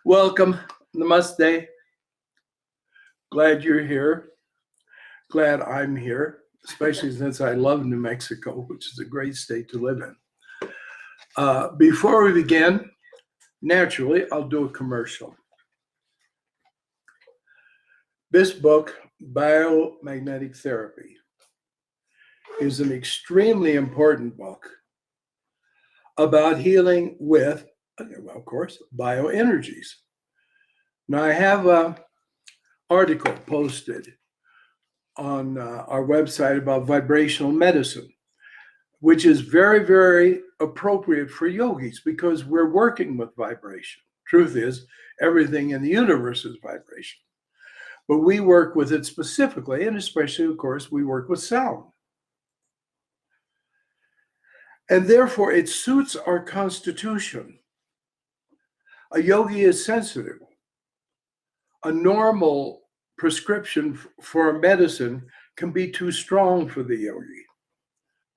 Welcome. Namaste. Glad you're here. Glad I'm here, especially since I love New Mexico, which is a great state to live in. Before we begin, naturally, I'll do a commercial. This book, Biomagnetic Therapy, is an extremely important book about healing with, of course, bioenergies. Now, I have an article posted on our website about vibrational medicine, which is very, very appropriate for yogis because we're working with vibration. Truth is, everything in the universe is vibration. But we work with it specifically, and especially, of course, we work with sound. And therefore, it suits our constitution. A yogi is sensitive. A normal prescription for medicine can be too strong for the yogi.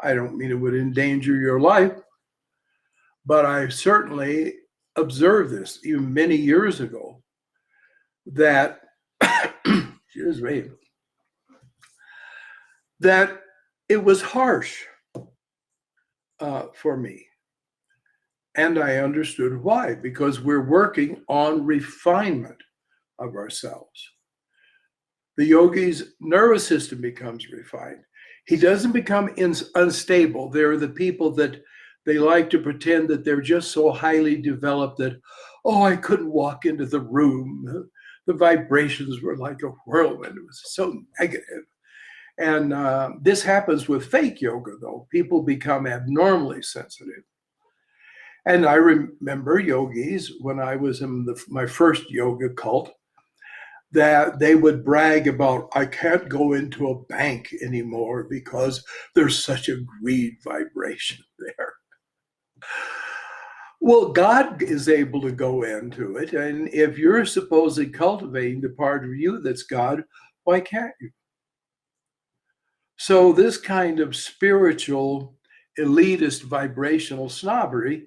I don't mean it would endanger your life, but I certainly observed this even many years ago that, excuse me, that it was harsh for me. And I understood why, because we're working on refinement of ourselves. The yogi's nervous system becomes refined. He doesn't become unstable. There are the people that they like to pretend that they're just so highly developed that, oh, I couldn't walk into the room. The vibrations were like a whirlwind. It was so negative. And this happens with fake yoga, though. People become abnormally sensitive. And I remember yogis when I was in my first yoga cult, that they would brag about, I can't go into a bank anymore because there's such a greed vibration there. Well, God is able to go into it. And if you're supposedly cultivating the part of you that's God, why can't you? So this kind of spiritual, elitist, vibrational snobbery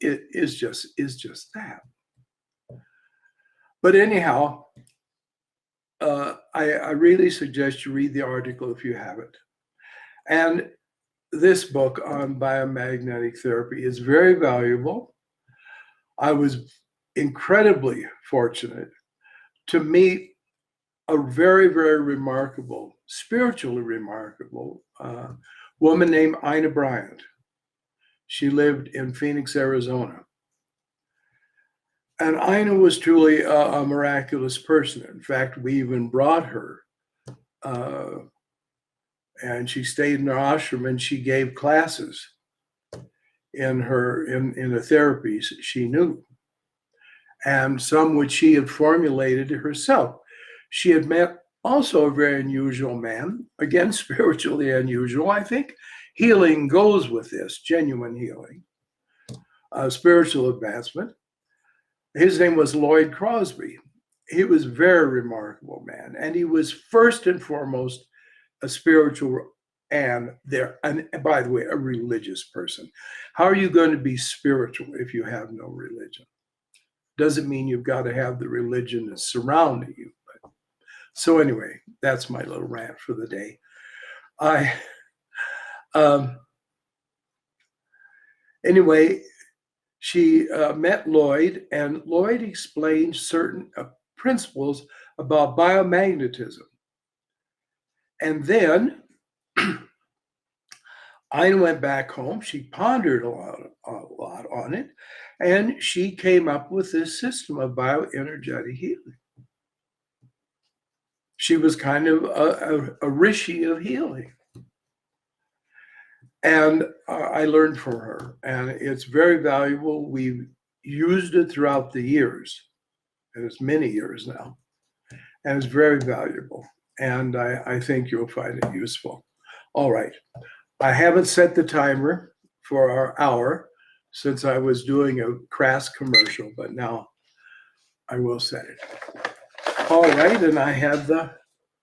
is just that. But anyhow, I really suggest you read the article if you haven't. And this book on biomagnetic therapy is very valuable. I was incredibly fortunate to meet a very, very remarkable, spiritually remarkable woman named Ina Bryant. She lived in Phoenix, Arizona. And Ina was truly a miraculous person. In fact, we even brought her. And she stayed in our ashram and she gave classes in the therapies she knew. And some which she had formulated herself. She had met also a very unusual man, again, spiritually unusual. I think healing goes with this, genuine healing, spiritual advancement. His name was Lloyd Crosby. He was a very remarkable man. And he was first and foremost a spiritual and by the way, a religious person. How are you going to be spiritual if you have no religion? Doesn't mean you've got to have the religion that's surrounding you. So anyway, that's my little rant for the day. Anyway, she met Lloyd, and Lloyd explained certain principles about biomagnetism. And then I went back home. She pondered a lot on it, and she came up with this system of bioenergetic healing. She was kind of a rishi of healing. And I learned from her, and it's very valuable. We've used it throughout the years, and it's many years now, and it's very valuable. And I think you'll find it useful. All right. I haven't set the timer for our hour since I was doing a crass commercial, but now I will set it. All right, and I have the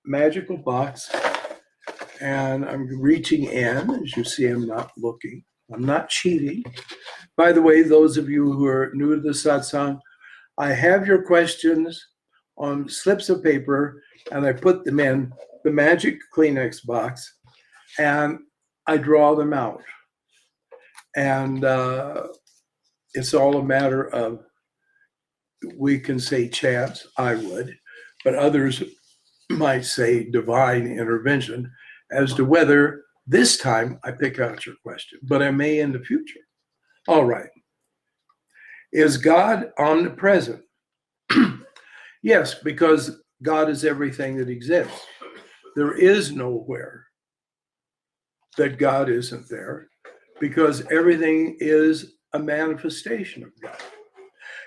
magical box, and I'm reaching in. As you see, I'm not looking. I'm not cheating. By the way, those of you who are new to the satsang, I have your questions on slips of paper, and I put them in the magic Kleenex box, and I draw them out. And it's all a matter of, we can say chance, I would, but others might say divine intervention as to whether this time I pick out your question, but I may in the future. All right. Is God omnipresent? Yes, because God is everything that exists. There is nowhere that God isn't there, because everything is a manifestation of God.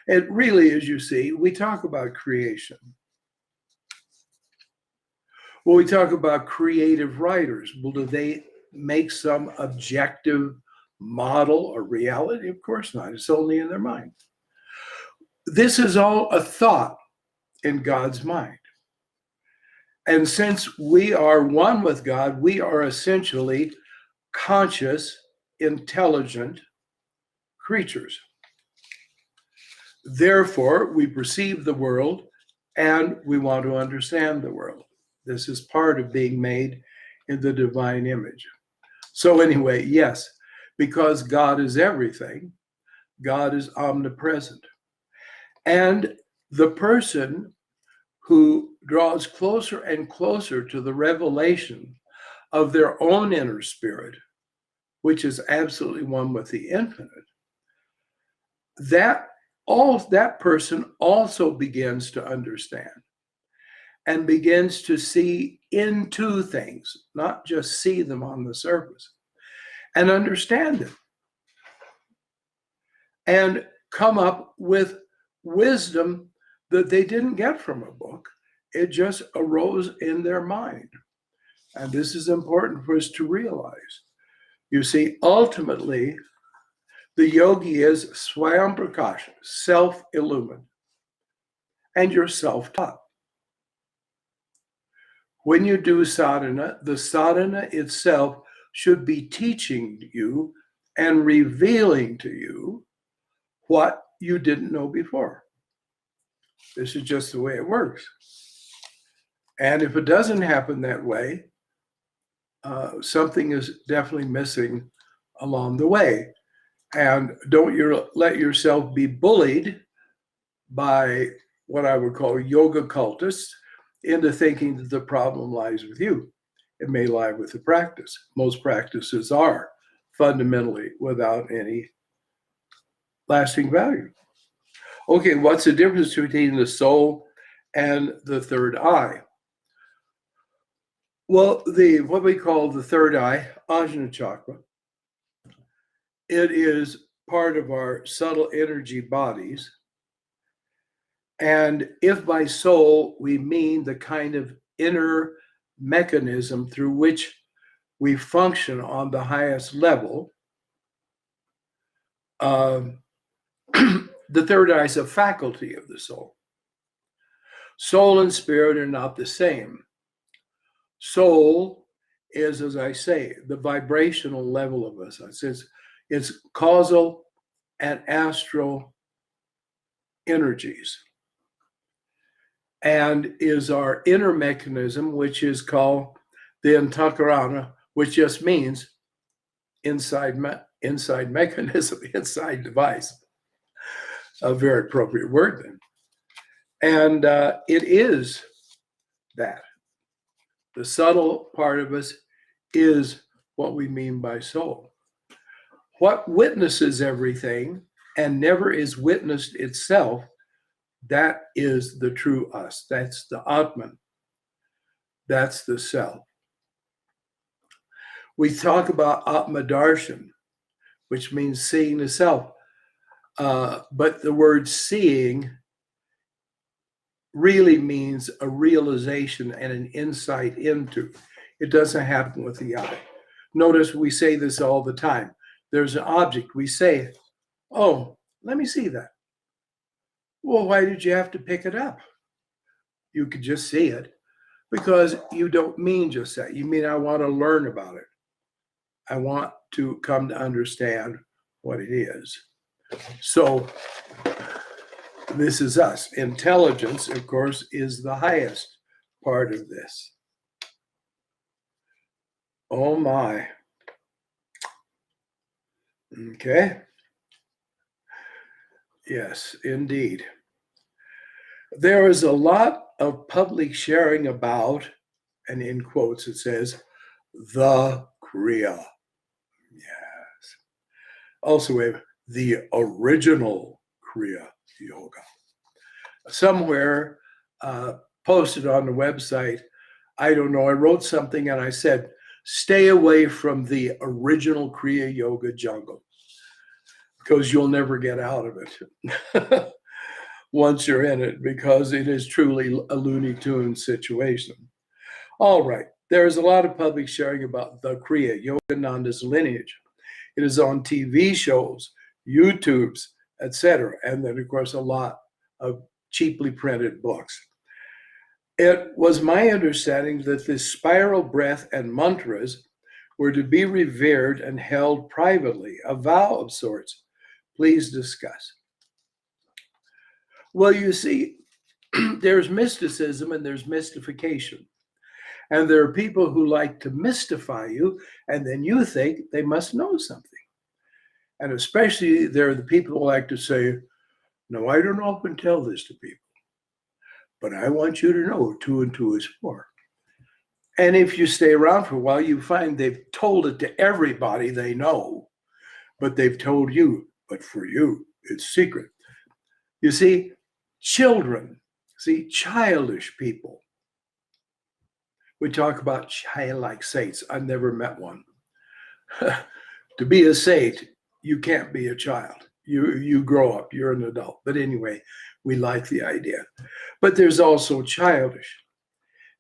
It really, as you see, we talk about creation. Well, we talk about creative writers. Well, do they make some objective model or reality? Of course not. It's only in their mind. This is all a thought in God's mind. And since we are one with God, we are essentially conscious, intelligent creatures. Therefore, we perceive the world and we want to understand the world. This is part of being made in the divine image. So anyway, yes, because God is everything, God is omnipresent. And the person who draws closer and closer to the revelation of their own inner spirit, which is absolutely one with the infinite, that person also begins to understand and begins to see into things, not just see them on the surface, and understand them, and come up with wisdom that they didn't get from a book. It just arose in their mind. And this is important for us to realize. You see, ultimately, the yogi is Swayam Prakash, self-illumined, and you're self-taught. When you do sadhana, the sadhana itself should be teaching you and revealing to you what you didn't know before. This is just the way it works. And if it doesn't happen that way, something is definitely missing along the way. And don't let yourself be bullied by what I would call yoga cultists into thinking that the problem lies with you. It may lie with the practice. Most practices are fundamentally without any lasting value. Okay, what's the difference between the soul and the third eye? Well, what we call the third eye, Ajna chakra, it is part of our subtle energy bodies. And if by soul we mean the kind of inner mechanism through which we function on the highest level, the third eye is a faculty of the soul. Soul and spirit are not the same. Soul is, as I say, the vibrational level of us. It's causal and astral energies, and is our inner mechanism, which is called the antakarana, which just means inside mechanism, inside device. A very appropriate word then. And it is that. The subtle part of us is what we mean by soul. What witnesses everything and never is witnessed itself, that is the true us. That's the Atman. That's the self. We talk about Atmadarshan, which means seeing the self. But the word seeing really means a realization and an insight into. It doesn't happen with the eye. Notice we say this all the time. There's an object. We say, oh, let me see that. Well, why did you have to pick it up? You could just see it, because you don't mean just that. You mean, I want to learn about it. I want to come to understand what it is. So This is us. Intelligence, of course, is the highest part of this. Oh my. Okay. Yes, indeed. There is a lot of public sharing about, and in quotes it says, the Kriya. Yes. Also, we have the original Kriya Yoga. Somewhere posted on the website, I don't know, I wrote something and I said, stay away from the original Kriya Yoga jungle because you'll never get out of it once you're in it, because it is truly a Looney Tunes situation. All right, there is a lot of public sharing about the Kriya Yogananda's lineage. It is on TV shows, YouTubes, etc., and then, of course, a lot of cheaply printed books. It was my understanding that this spiral breath and mantras were to be revered and held privately, a vow of sorts. Please discuss. Well, you see, there's mysticism and there's mystification. And there are people who like to mystify you, and then you think they must know something. And especially there are the people who like to say, no, I don't often tell this to people, but I want you to know 2 and 2 is 4. And if you stay around for a while, you find they've told it to everybody they know, but they've told you, but for you, it's secret. You see, children, childish people. We talk about childlike saints. I've never met one. To be a saint, you can't be a child. You grow up, you're an adult. But anyway, we like the idea. But there's also childish.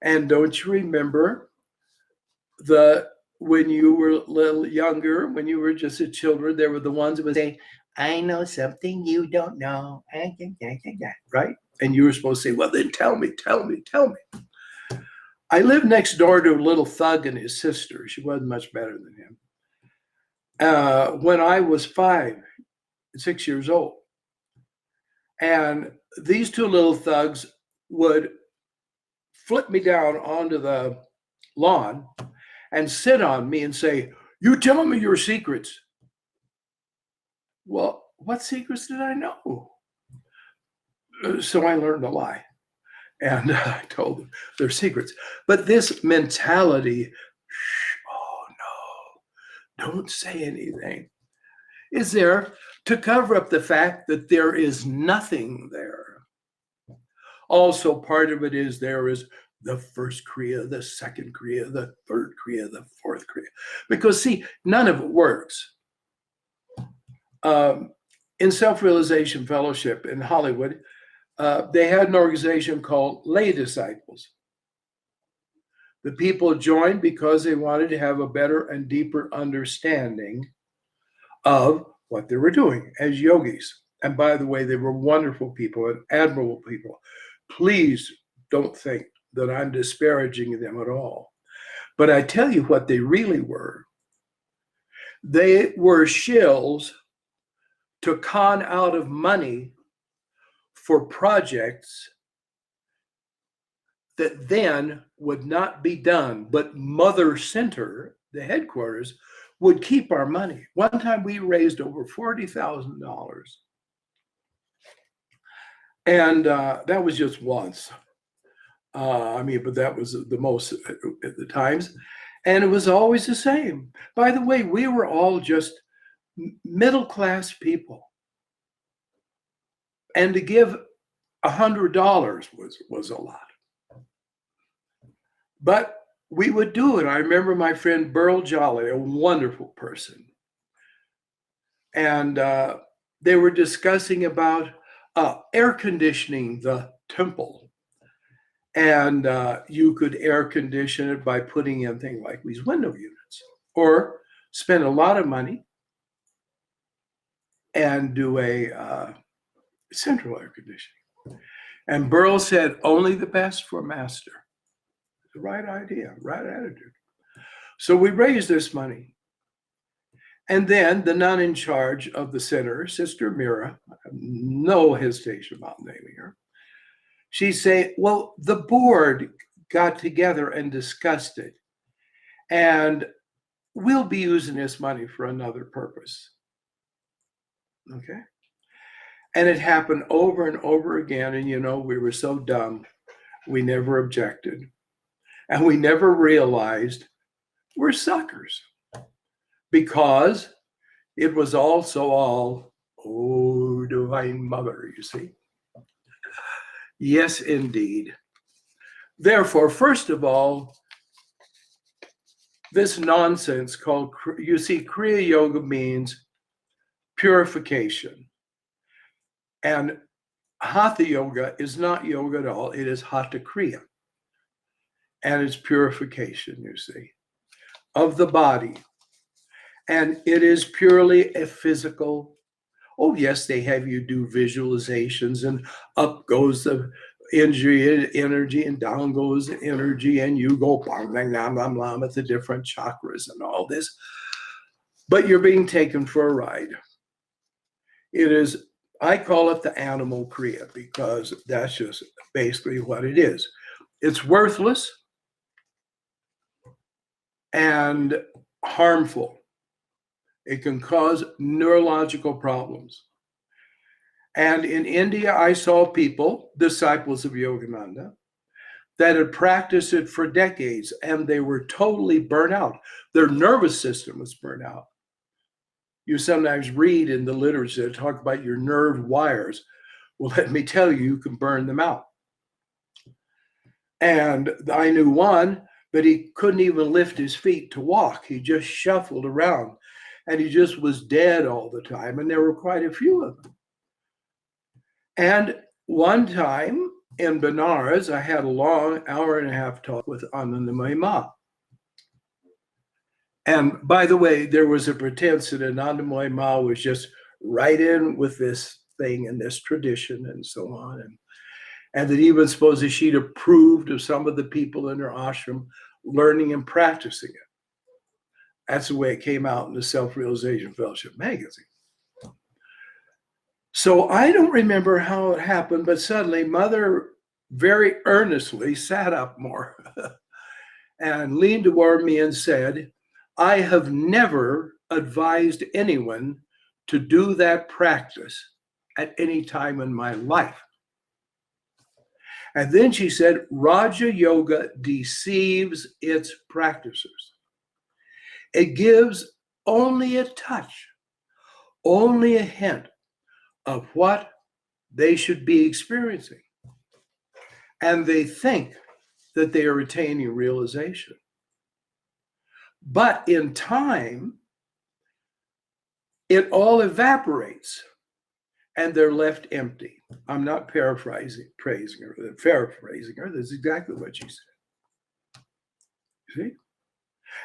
And don't you remember when you were a little younger, when you were just a children, there were the ones that would say, I know something you don't know. Right? And you were supposed to say, well, then tell me. I lived next door to a little thug and his sister. She wasn't much better than him. When I was 6 years old. And these two little thugs would flip me down onto the lawn and sit on me and say, you tell me your secrets. Well, what secrets did I know? So I learned to lie. And I told them their secrets. But this mentality, oh no, don't say anything, is there to cover up the fact that there is nothing there. Also, part of it is there is the first Kriya, the second Kriya, the third Kriya, the fourth Kriya. Because, see, none of it works. In Self-Realization Fellowship in Hollywood, they had an organization called Lay Disciples. The people joined because they wanted to have a better and deeper understanding of what they were doing as yogis. And by the way, they were wonderful people and admirable people. Please don't think that I'm disparaging them at all. But I tell you what they really were. They were shills to con out of money for projects that then would not be done, but Mother Center, the headquarters, would keep our money. One time we raised over $40,000. And that was just once. But that was the most at the times. And it was always the same. By the way, we were all just middle-class people. And to give $100 was a lot. But we would do it. I remember my friend Burl Jolly, a wonderful person. And they were discussing about air conditioning the temple. And you could air condition it by putting in things like these window units, or spend a lot of money and do a central air conditioning. And Burl said, only the best for master. The right idea, right attitude. So we raised this money. And then the nun in charge of the center, Sister Mira, I have no hesitation about naming her, she said, well, the board got together and discussed it, and we'll be using this money for another purpose. Okay? And it happened over and over again. And, you know, we were so dumb. We never objected. And we never realized we're suckers, because it was also all, oh, Divine Mother, you see. Yes, indeed. Therefore, first of all, this nonsense called, you see, Kriya Yoga means purification. And Hatha Yoga is not yoga at all. It is Hatha Kriya. And it's purification, you see, of the body. And it is purely a physical. Oh, yes, they have you do visualizations, and up goes the energy and down goes the energy, and you go bang, bang, bang, bang, bang at the different chakras and all this. But you're being taken for a ride. It is, I call it the animal Kriya, because that's just basically what it is. It's worthless and harmful. It can cause neurological problems. And in India, I saw people, disciples of Yogananda, that had practiced it for decades, and they were totally burnt out. Their nervous system was burnt out. You sometimes read in the literature that talk about your nerve wires. Well, let me tell you, you can burn them out. And I knew one, but he couldn't even lift his feet to walk. He just shuffled around, and he just was dead all the time. And there were quite a few of them. And one time in Benares, I had a long hour-and-a-half talk with Anandamayi Ma. And by the way, there was a pretense that Anandamayi Ma was just right in with this thing and this tradition and so on. And that even supposedly she'd approved of some of the people in her ashram learning and practicing it. That's the way it came out in the Self-Realization Fellowship magazine. So I don't remember how it happened, but suddenly Mother very earnestly sat up more and leaned toward me and said, I have never advised anyone to do that practice at any time in my life. And then she said, Raja Yoga deceives its practitioners. It gives only a touch, only a hint of what they should be experiencing. And they think that they are attaining realization. But in time, it all evaporates and they're left empty. I'm not paraphrasing her. That's exactly what she said. See?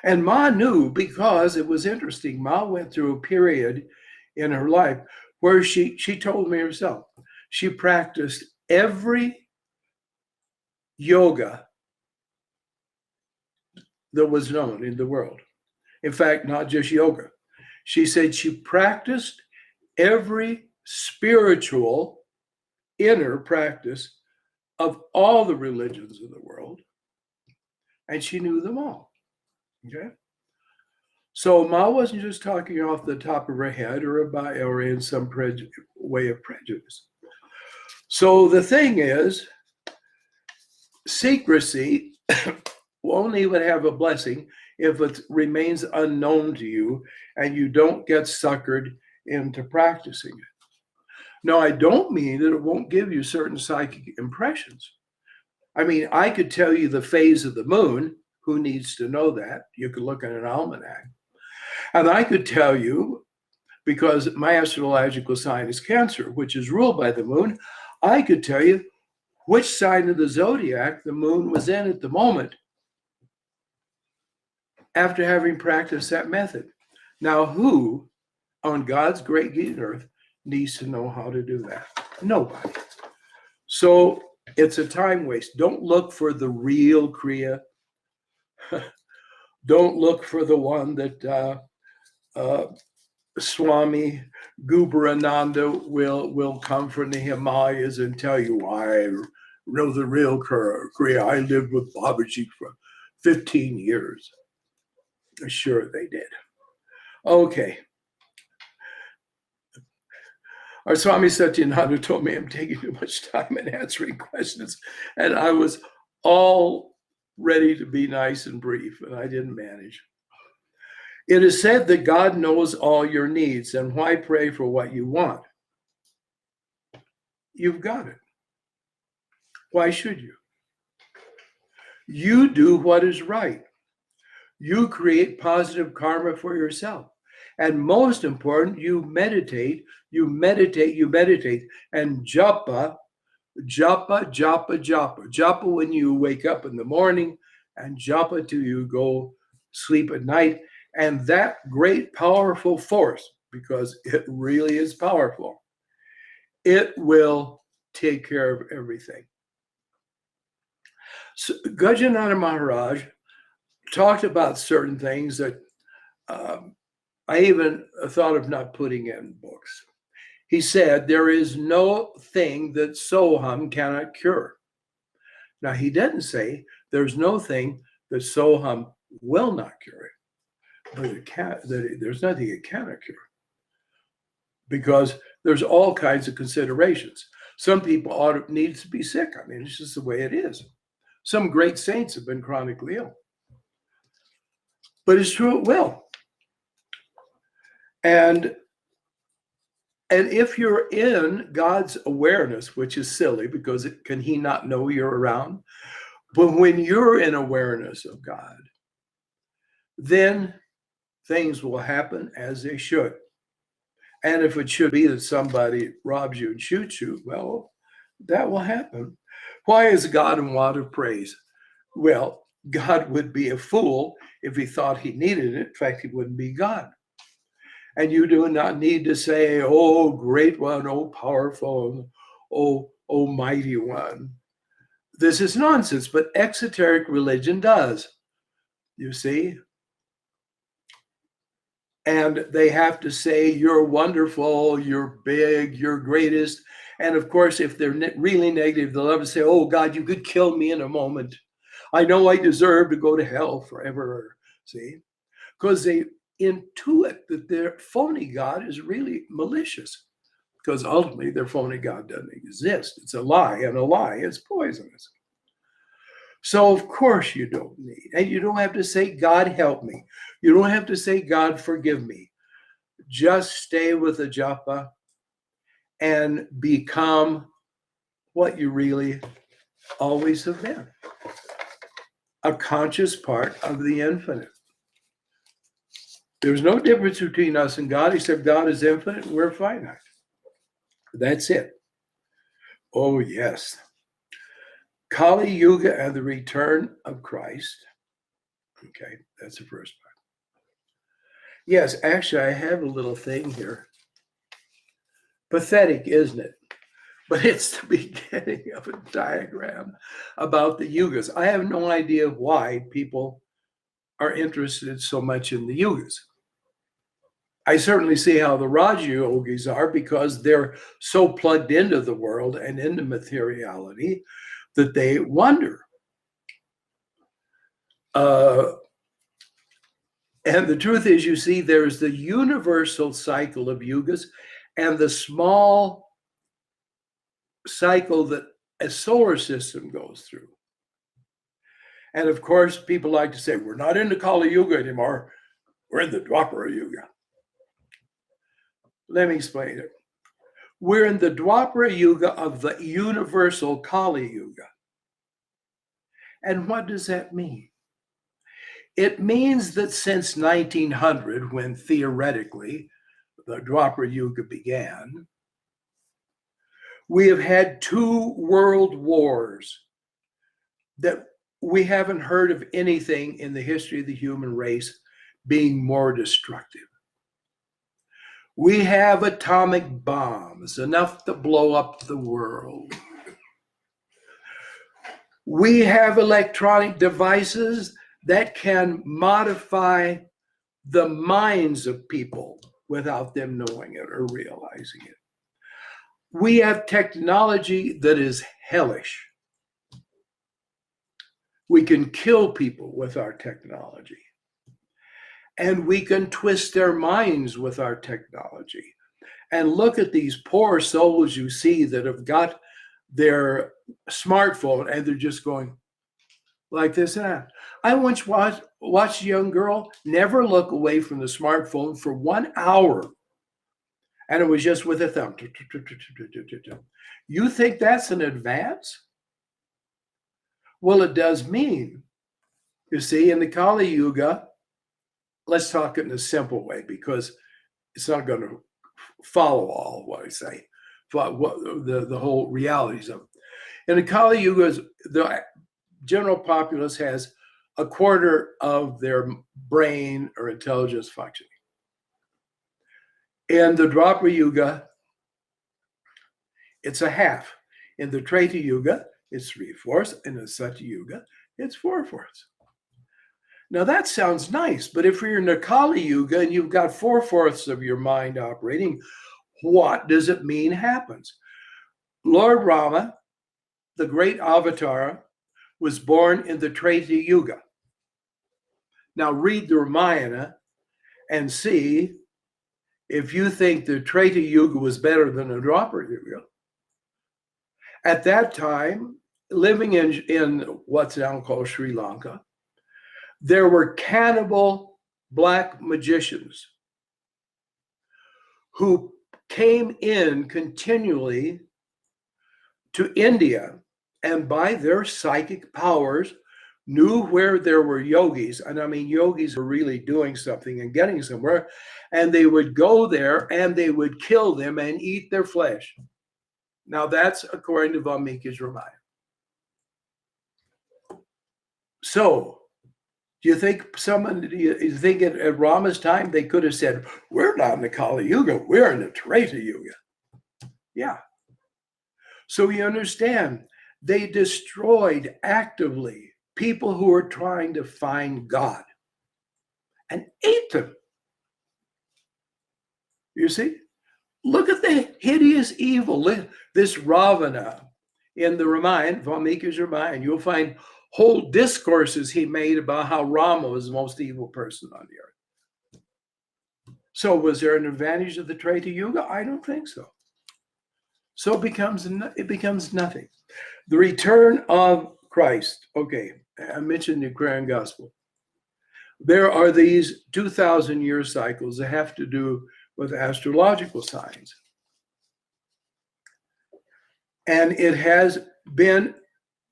And Ma knew, because it was interesting. Ma went through a period in her life where she told me herself, she practiced every yoga that was known in the world. In fact, not just yoga. She said she practiced every spiritual inner practice of all the religions of the world, and she knew them all. Okay? So Ma wasn't just talking off the top of her head or in some way of prejudice. So the thing is, secrecy only would have a blessing if it remains unknown to you and you don't get suckered into practicing it. Now, I don't mean that it won't give you certain psychic impressions. I mean, I could tell you the phase of the moon. Who needs to know that? You could look at an almanac. And I could tell you, because my astrological sign is Cancer, which is ruled by the moon, I could tell you which sign of the zodiac the moon was in at the moment after having practiced that method. Now, who on God's great green earth needs to know how to do that? Nobody. So it's a time waste. Don't look for the real Kriya. Don't look for the one that Swami Nirmalananda will come from the Himalayas and tell you, I know the real Korea. I lived with Babaji for 15 years. Sure, they did. Okay. Our Swami Satyananda told me I'm taking too much time in answering questions, and I was all ready to be nice and brief, and I didn't manage. It is said that God knows all your needs, and why pray for what you want? You've got it. Why should you? You do what is right. You create positive karma for yourself. And most important, you meditate, and japa, japa, japa, japa. Japa when you wake up in the morning, and japa till you go sleep at night. And that great powerful force, because it really is powerful, it will take care of everything. So Gajanana Maharaj talked about certain things that I even thought of not putting in books. He said, there is no thing that Soham cannot cure. Now, he didn't say there's no thing that Soham will not cure it, but there's nothing it cannot cure. Because there's all kinds of considerations. Some people need to be sick. I mean, it's just the way it is. Some great saints have been chronically ill. But it's true it will. And if you're in God's awareness, which is silly because can he not know you're around? But when you're in awareness of God, then things will happen as they should. And if it should be that somebody robs you and shoots you, well, that will happen. Why is God in want of praise? Well, God would be a fool if he thought he needed it. In fact, he wouldn't be God. And you do not need to say, oh, great one, oh, powerful, oh, mighty one. This is nonsense, but exoteric religion does, you see. And they have to say, you're wonderful, you're big, you're greatest. And of course, if they're really negative, they'll ever say, oh, God, you could kill me in a moment. I know I deserve to go to hell forever, see? Because they intuit that their phony God is really malicious, because ultimately their phony God doesn't exist. It's a lie, and a lie is poisonous. So of course you don't need, and you don't have to say, God help me. You don't have to say, God forgive me. Just stay with the japa and become what you really always have been, a conscious part of the infinite. There's no difference between us and God, except God is infinite and we're finite. That's it. Oh, yes. Kali Yuga and the return of Christ. Okay, that's the first part. Yes, actually, I have a little thing here. Pathetic, isn't it? But it's the beginning of a diagram about the yugas. I have no idea why people are interested so much in the yugas. I certainly see how the Raja Yogis are, because they're so plugged into the world and into materiality that they wonder. And the truth is, you see, there's the universal cycle of yugas and the small cycle that a solar system goes through. And of course, people like to say, we're not in the Kali Yuga anymore. We're in the Dwapara Yuga. Let me explain it. We're in the Dwapara Yuga of the universal Kali Yuga. And what does that mean? It means that since 1900, when theoretically the Dwapara Yuga began, we have had 2 world wars that we haven't heard of anything in the history of the human race being more destructive. We have atomic bombs, enough to blow up the world. We have electronic devices that can modify the minds of people without them knowing it or realizing it. We have technology that is hellish. We can kill people with our technology. And we can twist their minds with our technology. And look at these poor souls you see that have got their smartphone and they're just going like this and that. I once watched a young girl never look away from the smartphone for 1 hour. And it was just with a thumb. You think that's an advance? Well, it does mean, you see, in the Kali Yuga, let's talk it in a simple way because it's not going to follow all what I say, but the whole realities of it. In the Kali Yuga, the general populace has a quarter of their brain or intelligence functioning. In the Dwapara Yuga, it's a half. In the Treta Yuga, it's 3/4. In the Satya Yuga, it's 4/4. Now that sounds nice, but if you're in the Kali Yuga and you've got 4/4 of your mind operating, what does it mean happens? Lord Rama, the great avatar, was born in the Treta Yuga. Now read the Ramayana and see if you think the Treta Yuga was better than the Dwapara Yuga. At that time, living in what's now called Sri Lanka, there were cannibal black magicians who came in continually to India and by their psychic powers knew where there were yogis. And I mean, yogis were really doing something and getting somewhere. And they would go there and they would kill them and eat their flesh. Now that's according to Valmiki's Ramayana. So, do you think you think at Rama's time they could have said, we're not in the Kali Yuga, we're in the Treta Yuga? Yeah. So you understand, they destroyed actively people who were trying to find God and ate them. You see? Look at the hideous evil. This Ravana in the Ramayana, Valmiki's Ramayana, you'll find whole discourses he made about how Rama was the most evil person on the earth. So was there an advantage of the Treta Yuga? I don't think so. So it becomes nothing. The return of Christ. Okay, I mentioned the Aquarian Gospel. There are these 2,000-year cycles that have to do with astrological signs. And it has been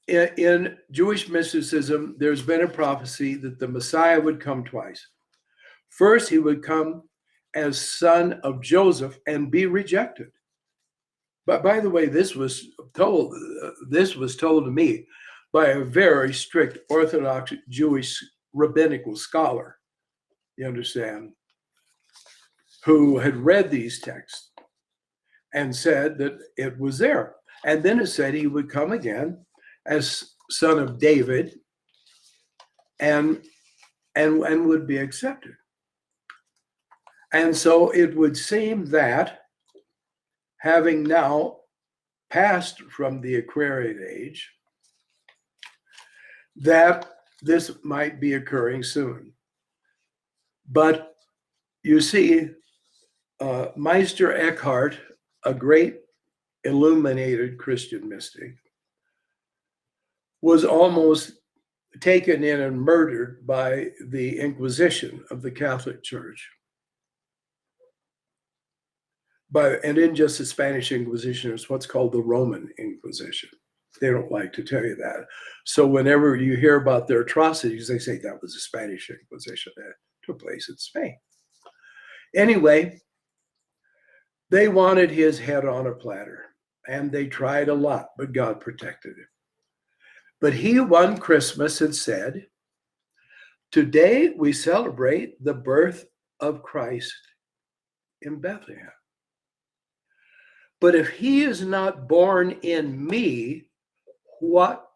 in Jewish mysticism, there's been a prophecy that the Messiah would come twice. First, he would come as son of Joseph and be rejected. But by the way, this was told to me by a very strict Orthodox Jewish rabbinical scholar, you understand, who had read these texts and said that it was there. And then it said he would come again as son of David and would be accepted. And so it would seem that having now passed from the Aquarian age, that this might be occurring soon. But you see, Meister Eckhart, a great illuminated Christian mystic, was almost taken in and murdered by the Inquisition of the Catholic Church. And in just the Spanish Inquisition, it's what's called the Roman Inquisition. They don't like to tell you that. So whenever you hear about their atrocities, they say that was the Spanish Inquisition that took place in Spain. Anyway, they wanted his head on a platter, and they tried a lot, but God protected him. But he one Christmas had said, today we celebrate the birth of Christ in Bethlehem. But if he is not born in me, what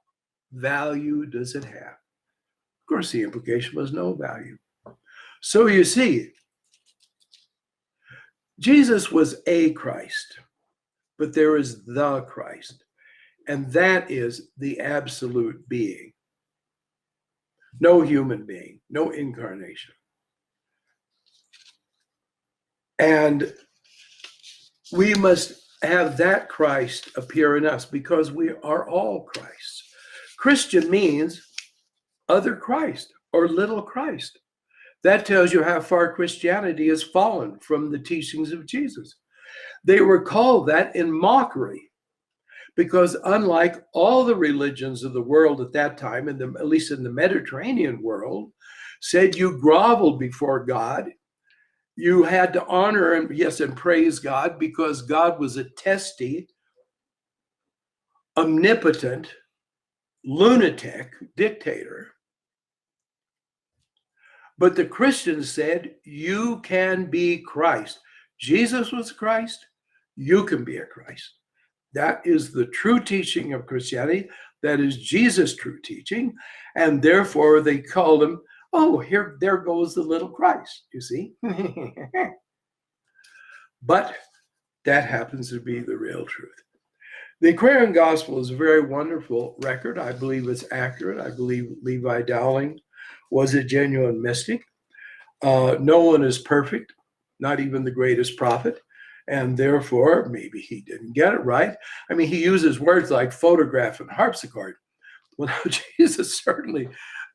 value does it have? Of course, the implication was no value. So you see, Jesus was a Christ, but there is the Christ, and that is the absolute being. No human being, no incarnation. And we must have that Christ appear in us because we are all Christ. Christian means other Christ or little Christ. That tells you how far Christianity has fallen from the teachings of Jesus. They were called that in mockery because unlike all the religions of the world at that time, at least in the Mediterranean world, said you groveled before God, you had to honor and praise God because God was a testy, omnipotent, lunatic dictator. But the Christians said, you can be Christ. Jesus was Christ. You can be a Christ. That is the true teaching of Christianity. That is Jesus' true teaching. And therefore they called him, oh, there goes the little Christ, you see. But that happens to be the real truth. The Aquarian Gospel is a very wonderful record. I believe it's accurate. I believe Levi Dowling was a genuine mystic. No one is perfect, not even the greatest prophet. And therefore, maybe he didn't get it right. I mean, he uses words like photograph and harpsichord. Well, Jesus certainly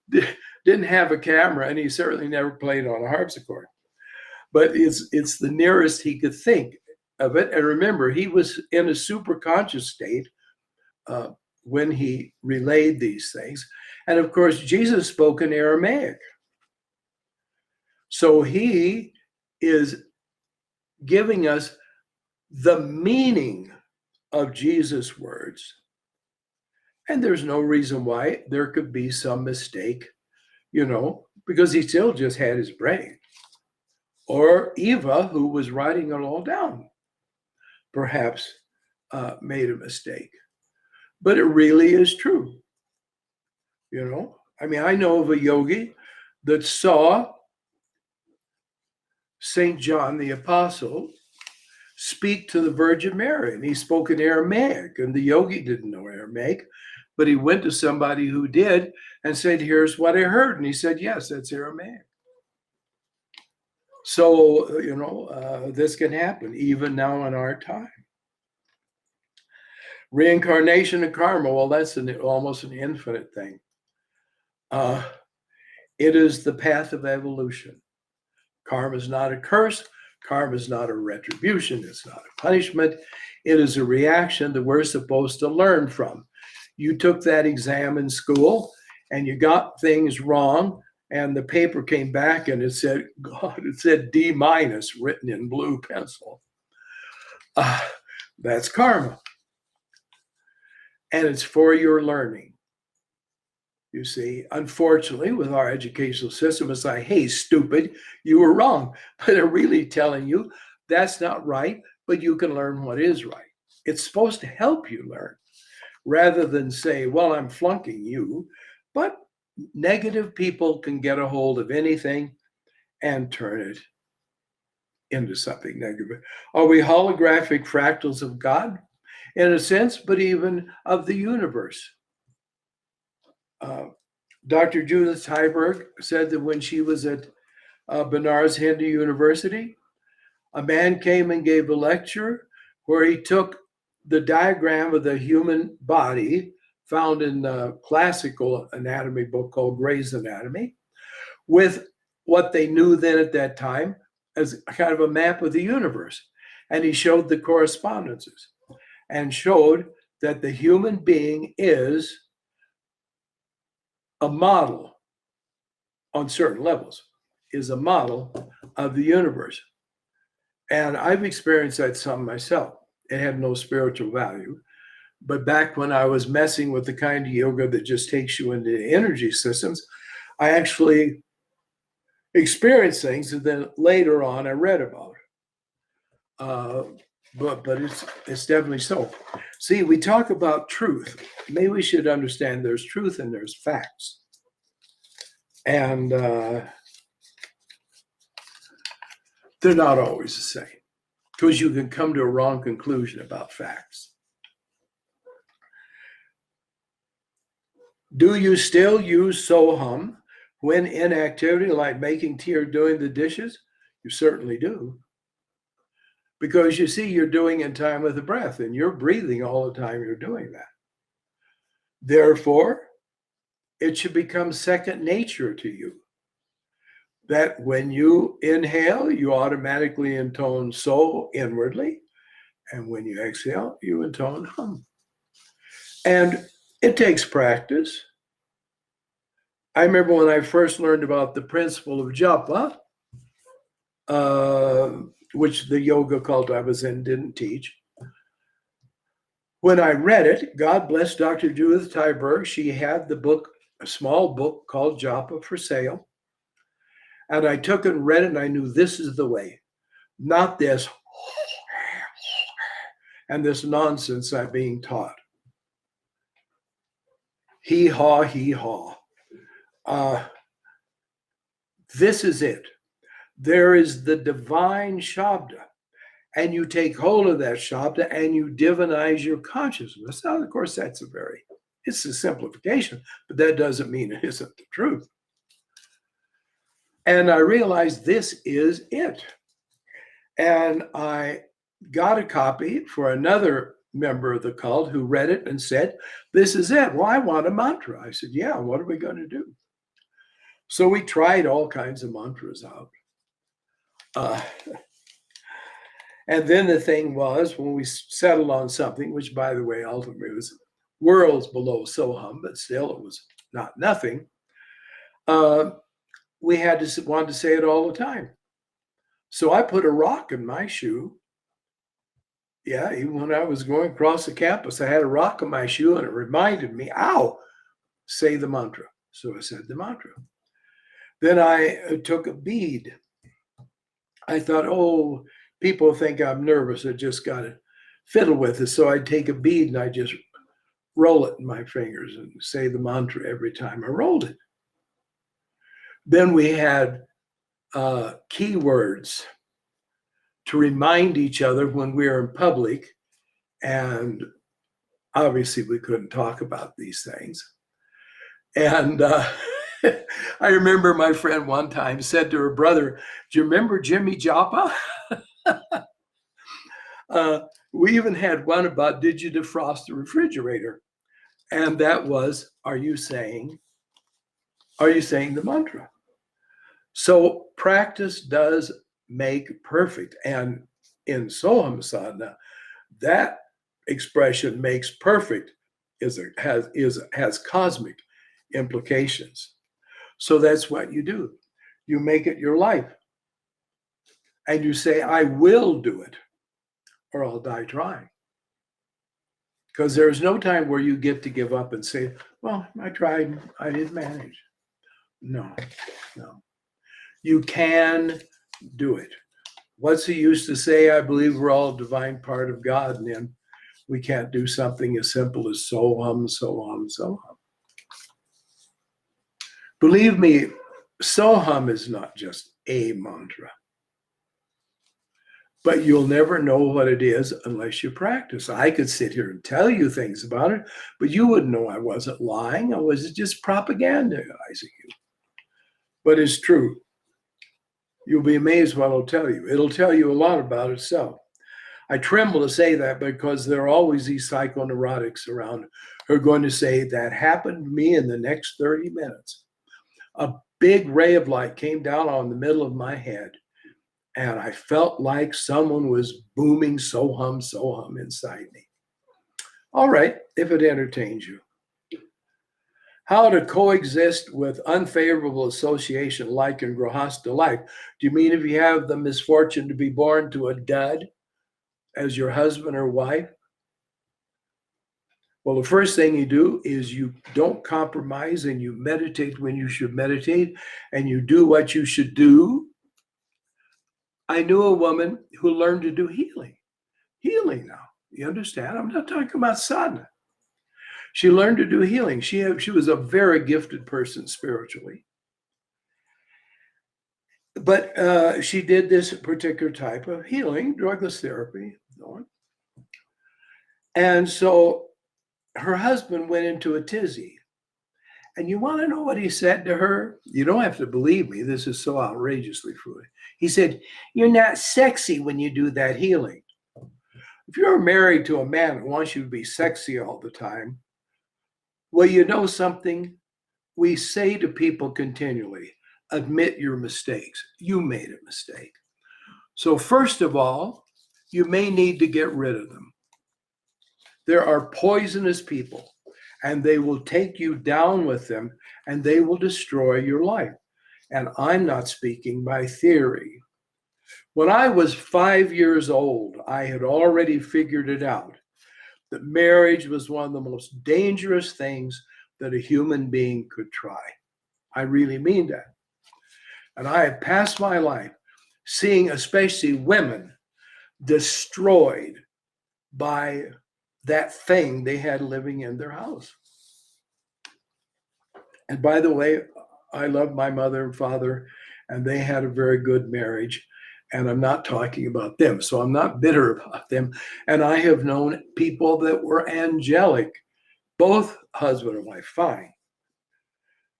didn't have a camera, and he certainly never played on a harpsichord. But it's the nearest he could think of it. And remember, he was in a superconscious state when he relayed these things. And of course, Jesus spoke in Aramaic. So he is giving us the meaning of Jesus' words. And there's no reason why there could be some mistake, because he still just had his brain. Or Eva, who was writing it all down, perhaps made a mistake. But it really is true. I mean, I know of a yogi that saw St. John the Apostle speak to the Virgin Mary, and he spoke in Aramaic, and the yogi didn't know Aramaic, but he went to somebody who did and said, here's what I heard. And he said, yes, that's Aramaic. So, this can happen even now in our time. Reincarnation and karma, well, that's almost an infinite thing. It is the path of evolution. Karma is not a curse. Karma is not a retribution. It's not a punishment. It is a reaction that we're supposed to learn from. You took that exam in school and you got things wrong, and the paper came back and it said D- written in blue pencil. That's karma. And it's for your learning. You see, unfortunately, with our educational system, it's like, hey, stupid, you were wrong. But they're really telling you that's not right, but you can learn what is right. It's supposed to help you learn rather than say, well, I'm flunking you. But negative people can get a hold of anything and turn it into something negative. Are we holographic fractals of God? In a sense, but even of the universe. Dr. Judith Heiberg said that when she was at Banaras Hindu University, a man came and gave a lecture where he took the diagram of the human body found in the classical anatomy book called Gray's Anatomy with what they knew then at that time as kind of a map of the universe. And he showed the correspondences and showed that the human being is a model on certain levels, is a model of the universe. And I've experienced that some myself. It had no spiritual value. But back when I was messing with the kind of yoga that just takes you into energy systems, I actually experienced things that then later on I read about. But it's definitely so. See, we talk about truth. Maybe we should understand there's truth and there's facts. And they're not always the same. because you can come to a wrong conclusion about facts. Do you still use soham when in activity like making tea or doing the dishes? You certainly do. Because you see, you're doing in time with the breath, and you're breathing all the time you're doing that. Therefore, it should become second nature to you. That when you inhale, you automatically intone so inwardly, and when you exhale, you intone hum. And it takes practice. I remember when I first learned about the principle of japa, which the yoga cult I was in didn't teach. When I read it, God bless Dr. Judith Tyberg, she had the book, a small book called Japa for sale. And I took it and read it, and I knew this is the way, not this and this nonsense I'm being taught. Hee haw, hee haw. This is it. There is the divine Shabda, and you take hold of that Shabda and you divinize your consciousness. Now, of course, it's a simplification, but that doesn't mean it isn't the truth. And I realized this is it. And I got a copy for another member of the cult who read it and said, this is it. Well, I want a mantra. I said, yeah, what are we going to do? So we tried all kinds of mantras out. And then the thing was, when we settled on something, which, by the way, ultimately was worlds below Soham, but still it was not nothing, we wanted to say it all the time. So I put a rock in my shoe. Yeah, even when I was going across the campus, I had a rock in my shoe, and it reminded me, ow, say the mantra. So I said the mantra. Then I took a bead. I thought, oh, people think I'm nervous. I just got to fiddle with it. So I'd take a bead and I just roll it in my fingers and say the mantra every time I rolled it. Then we had keywords to remind each other when we were in public. And obviously we couldn't talk about these things. And I remember my friend one time said to her brother, do you remember Jimmy Joppa? We even had one about, did you defrost the refrigerator? And that was, are you saying the mantra? So practice does make perfect. And in Soham Sadhana, that expression makes perfect has cosmic implications. So that's what you do. You make it your life. And you say, I will do it, or I'll die trying. Because there's no time where you get to give up and say, well, I tried, I didn't manage. No. You can do it. What's he used to say? I believe we're all a divine part of God, and then we can't do something as simple as Soham, Soham, Soham. Believe me, Soham is not just a mantra. But you'll never know what it is unless you practice. I could sit here and tell you things about it, but you wouldn't know I wasn't lying. I was just propagandizing you. But it's true. You'll be amazed what it'll tell you. It'll tell you a lot about itself. I tremble to say that because there are always these psychoneurotics around who are going to say, that happened to me in the next 30 minutes. A big ray of light came down on the middle of my head, and I felt like someone was booming Soham, Soham inside me. All right, if it entertains you. How to coexist with unfavorable association like in Grihastha life. Do you mean if you have the misfortune to be born to a dud as your husband or wife? Well, the first thing you do is you don't compromise, and you meditate when you should meditate, and you do what you should do. I knew a woman who learned to do healing. Healing now, you understand? I'm not talking about sadhana. She learned to do healing. She was a very gifted person spiritually. But she did this particular type of healing, drugless therapy, so on. And so her husband went into a tizzy. And you want to know what he said to her? You don't have to believe me. This is so outrageously foolish. He said, "You're not sexy when you do that healing." If you're married to a man who wants you to be sexy all the time, well, you know something? We say to people continually, admit your mistakes. You made a mistake. So, first of all, you may need to get rid of them. There are poisonous people, and they will take you down with them, and they will destroy your life. And I'm not speaking by theory. When I was 5 years old, I had already figured it out that marriage was one of the most dangerous things that a human being could try. I really mean that. And I have passed my life seeing especially women destroyed by that thing they had living in their house. And by the way, I love my mother and father, and they had a very good marriage. And I'm not talking about them, so I'm not bitter about them. And I have known people that were angelic, both husband and wife, fine.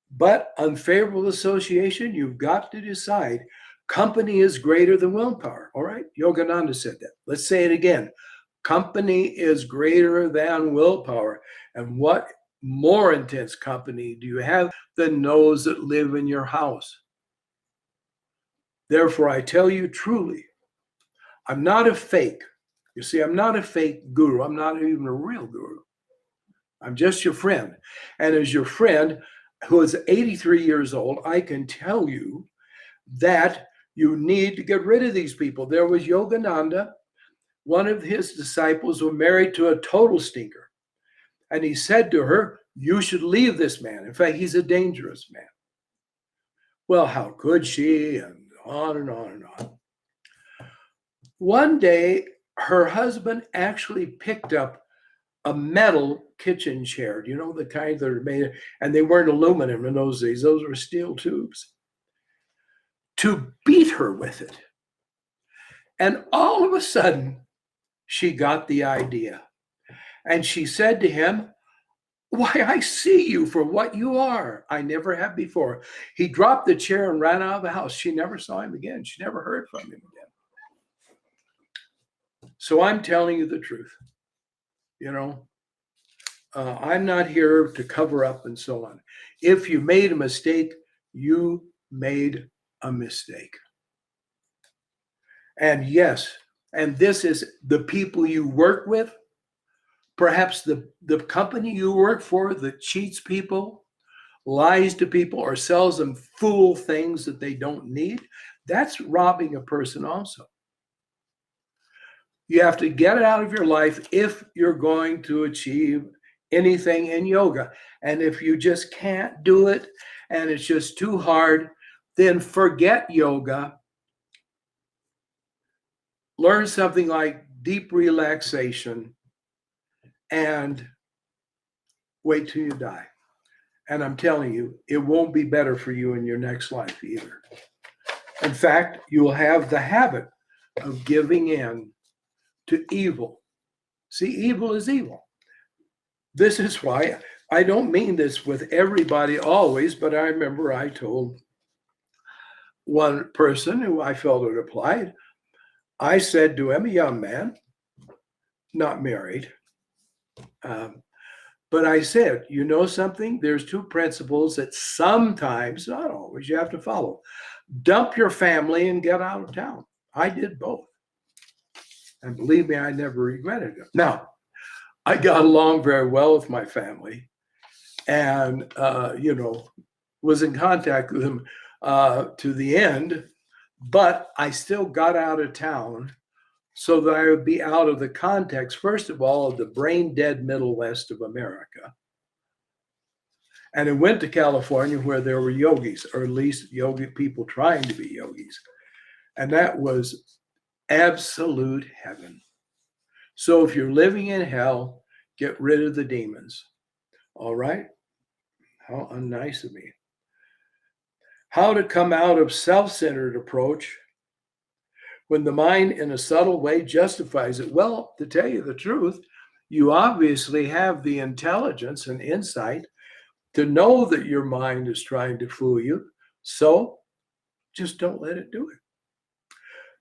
But unfavorable association, you've got to decide. Company is greater than willpower. All right, Yogananda said that. Let's say it again. Company is greater than willpower. And what more intense company do you have than those that live in your house? Therefore, I tell you truly, I'm not a fake. You see, I'm not a fake guru. I'm not even a real guru. I'm just your friend. And as your friend who is 83 years old, I can tell you that you need to get rid of these people. There was Yogananda. One of his disciples was married to a total stinker. And he said to her, "You should leave this man. In fact, he's a dangerous man." Well, how could she? And on and on and on. One day, her husband actually picked up a metal kitchen chair, you know, the kind that are made, and they weren't aluminum in those days, those were steel tubes, to beat her with it. And all of a sudden, she got the idea. And she said to him, "Why, I see you for what you are. I never have before." He dropped the chair and ran out of the house. She never saw him again. She never heard from him again. So I'm telling you the truth. You know, I'm not here to cover up and so on. If you made a mistake, you made a mistake. And yes, and this is the people you work with, perhaps the company you work for that cheats people, lies to people, or sells them fool things that they don't need. That's robbing a person also. You have to get it out of your life if you're going to achieve anything in yoga. And if you just can't do it and it's just too hard, then forget yoga. Learn something like deep relaxation and wait till you die. And I'm telling you, it won't be better for you in your next life either. In fact, you will have the habit of giving in to evil. See, evil is evil. This is why I don't mean this with everybody always, but I remember I told one person who I felt it applied, I said to him, a young man, not married, but I said, you know something? There's two principles that sometimes, not always, you have to follow. Dump your family and get out of town. I did both. And believe me, I never regretted it. Now, I got along very well with my family and, was in contact with them to the end, but I still got out of town so that I would be out of the context, first of all, of the brain dead Middle West of America. And I went to California where there were yogis, or at least yogi people trying to be yogis. And that was absolute heaven. So if you're living in hell, get rid of the demons. All right? How unnice of me. How to come out of self-centered approach when the mind in a subtle way justifies it. Well, to tell you the truth, you obviously have the intelligence and insight to know that your mind is trying to fool you. So just don't let it do it.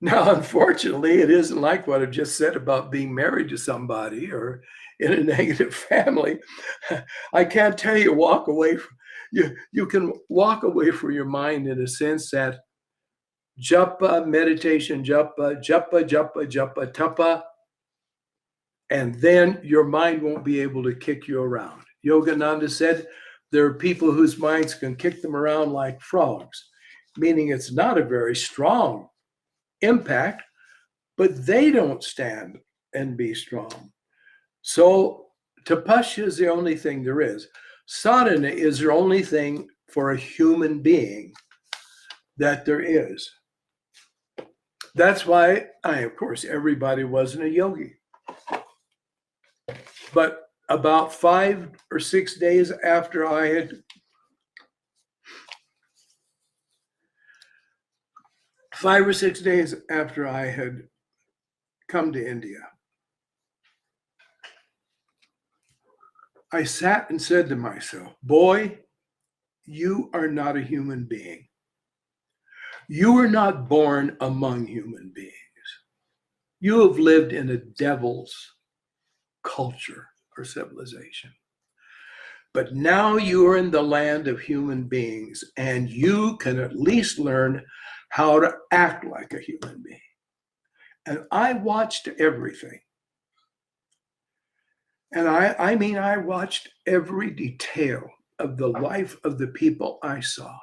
Now, unfortunately, it isn't like what I just said about being married to somebody or in a negative family. I can't tell you walk away from you can walk away from your mind in a sense that japa, meditation, japa, japa, japa, japa, tapa, and then your mind won't be able to kick you around. Yogananda said there are people whose minds can kick them around like frogs, meaning it's not a very strong impact, but they don't stand and be strong. So tapasya is the only thing there is. Sadhana is the only thing for a human being that there is. That's why of course, everybody wasn't a yogi. But about 5 or 6 days after I had come to India, I sat and said to myself, boy, you are not a human being. You were not born among human beings. You have lived in a devil's culture or civilization. But now you are in the land of human beings, and you can at least learn how to act like a human being. And I watched everything. And I watched every detail of the life of the people I saw.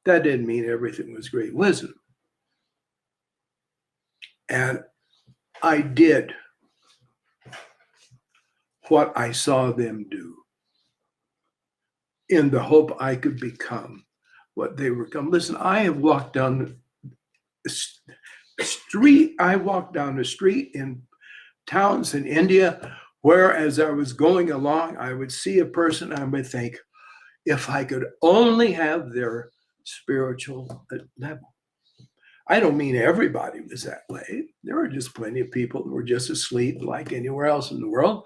That didn't mean everything was great wisdom. And I did what I saw them do in the hope I could become what they were become. Listen, I have walked down the street. I walked down the street in towns in India where, as I was going along, I would see a person, I would think, if I could only have their spiritual level. I don't mean everybody was that way. There were just plenty of people who were just asleep like anywhere else in the world.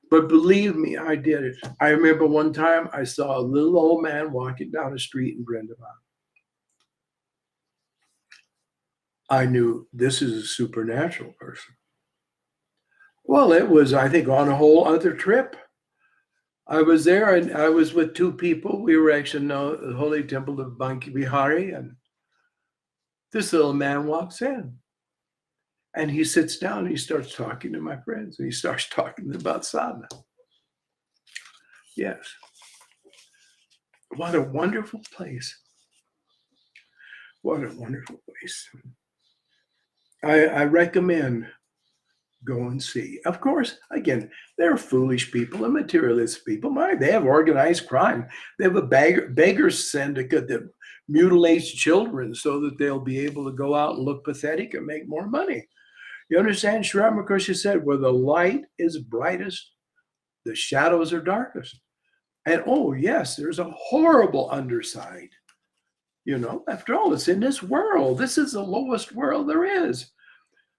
But believe me, I did it. I remember one time I saw a little old man walking down the street in Brindavan. I knew this is a supernatural person. Well, it was, I think, on a whole other trip. I was there and I was with 2 people. We were actually in the Holy Temple of Banki Bihari, and this little man walks in. And he sits down and he starts talking to my friends, and he starts talking about sadhana. Yes. What a wonderful place. What a wonderful place. I recommend go and see. Of course, again, they're foolish people and materialist people. They have organized crime. They have a beggar syndicate that mutilates children so that they'll be able to go out and look pathetic and make more money. You understand? Sri Ramakrishna said, where the light is brightest, the shadows are darkest. And oh, yes, there's a horrible underside. You know, after all, it's in this world. This is the lowest world there is.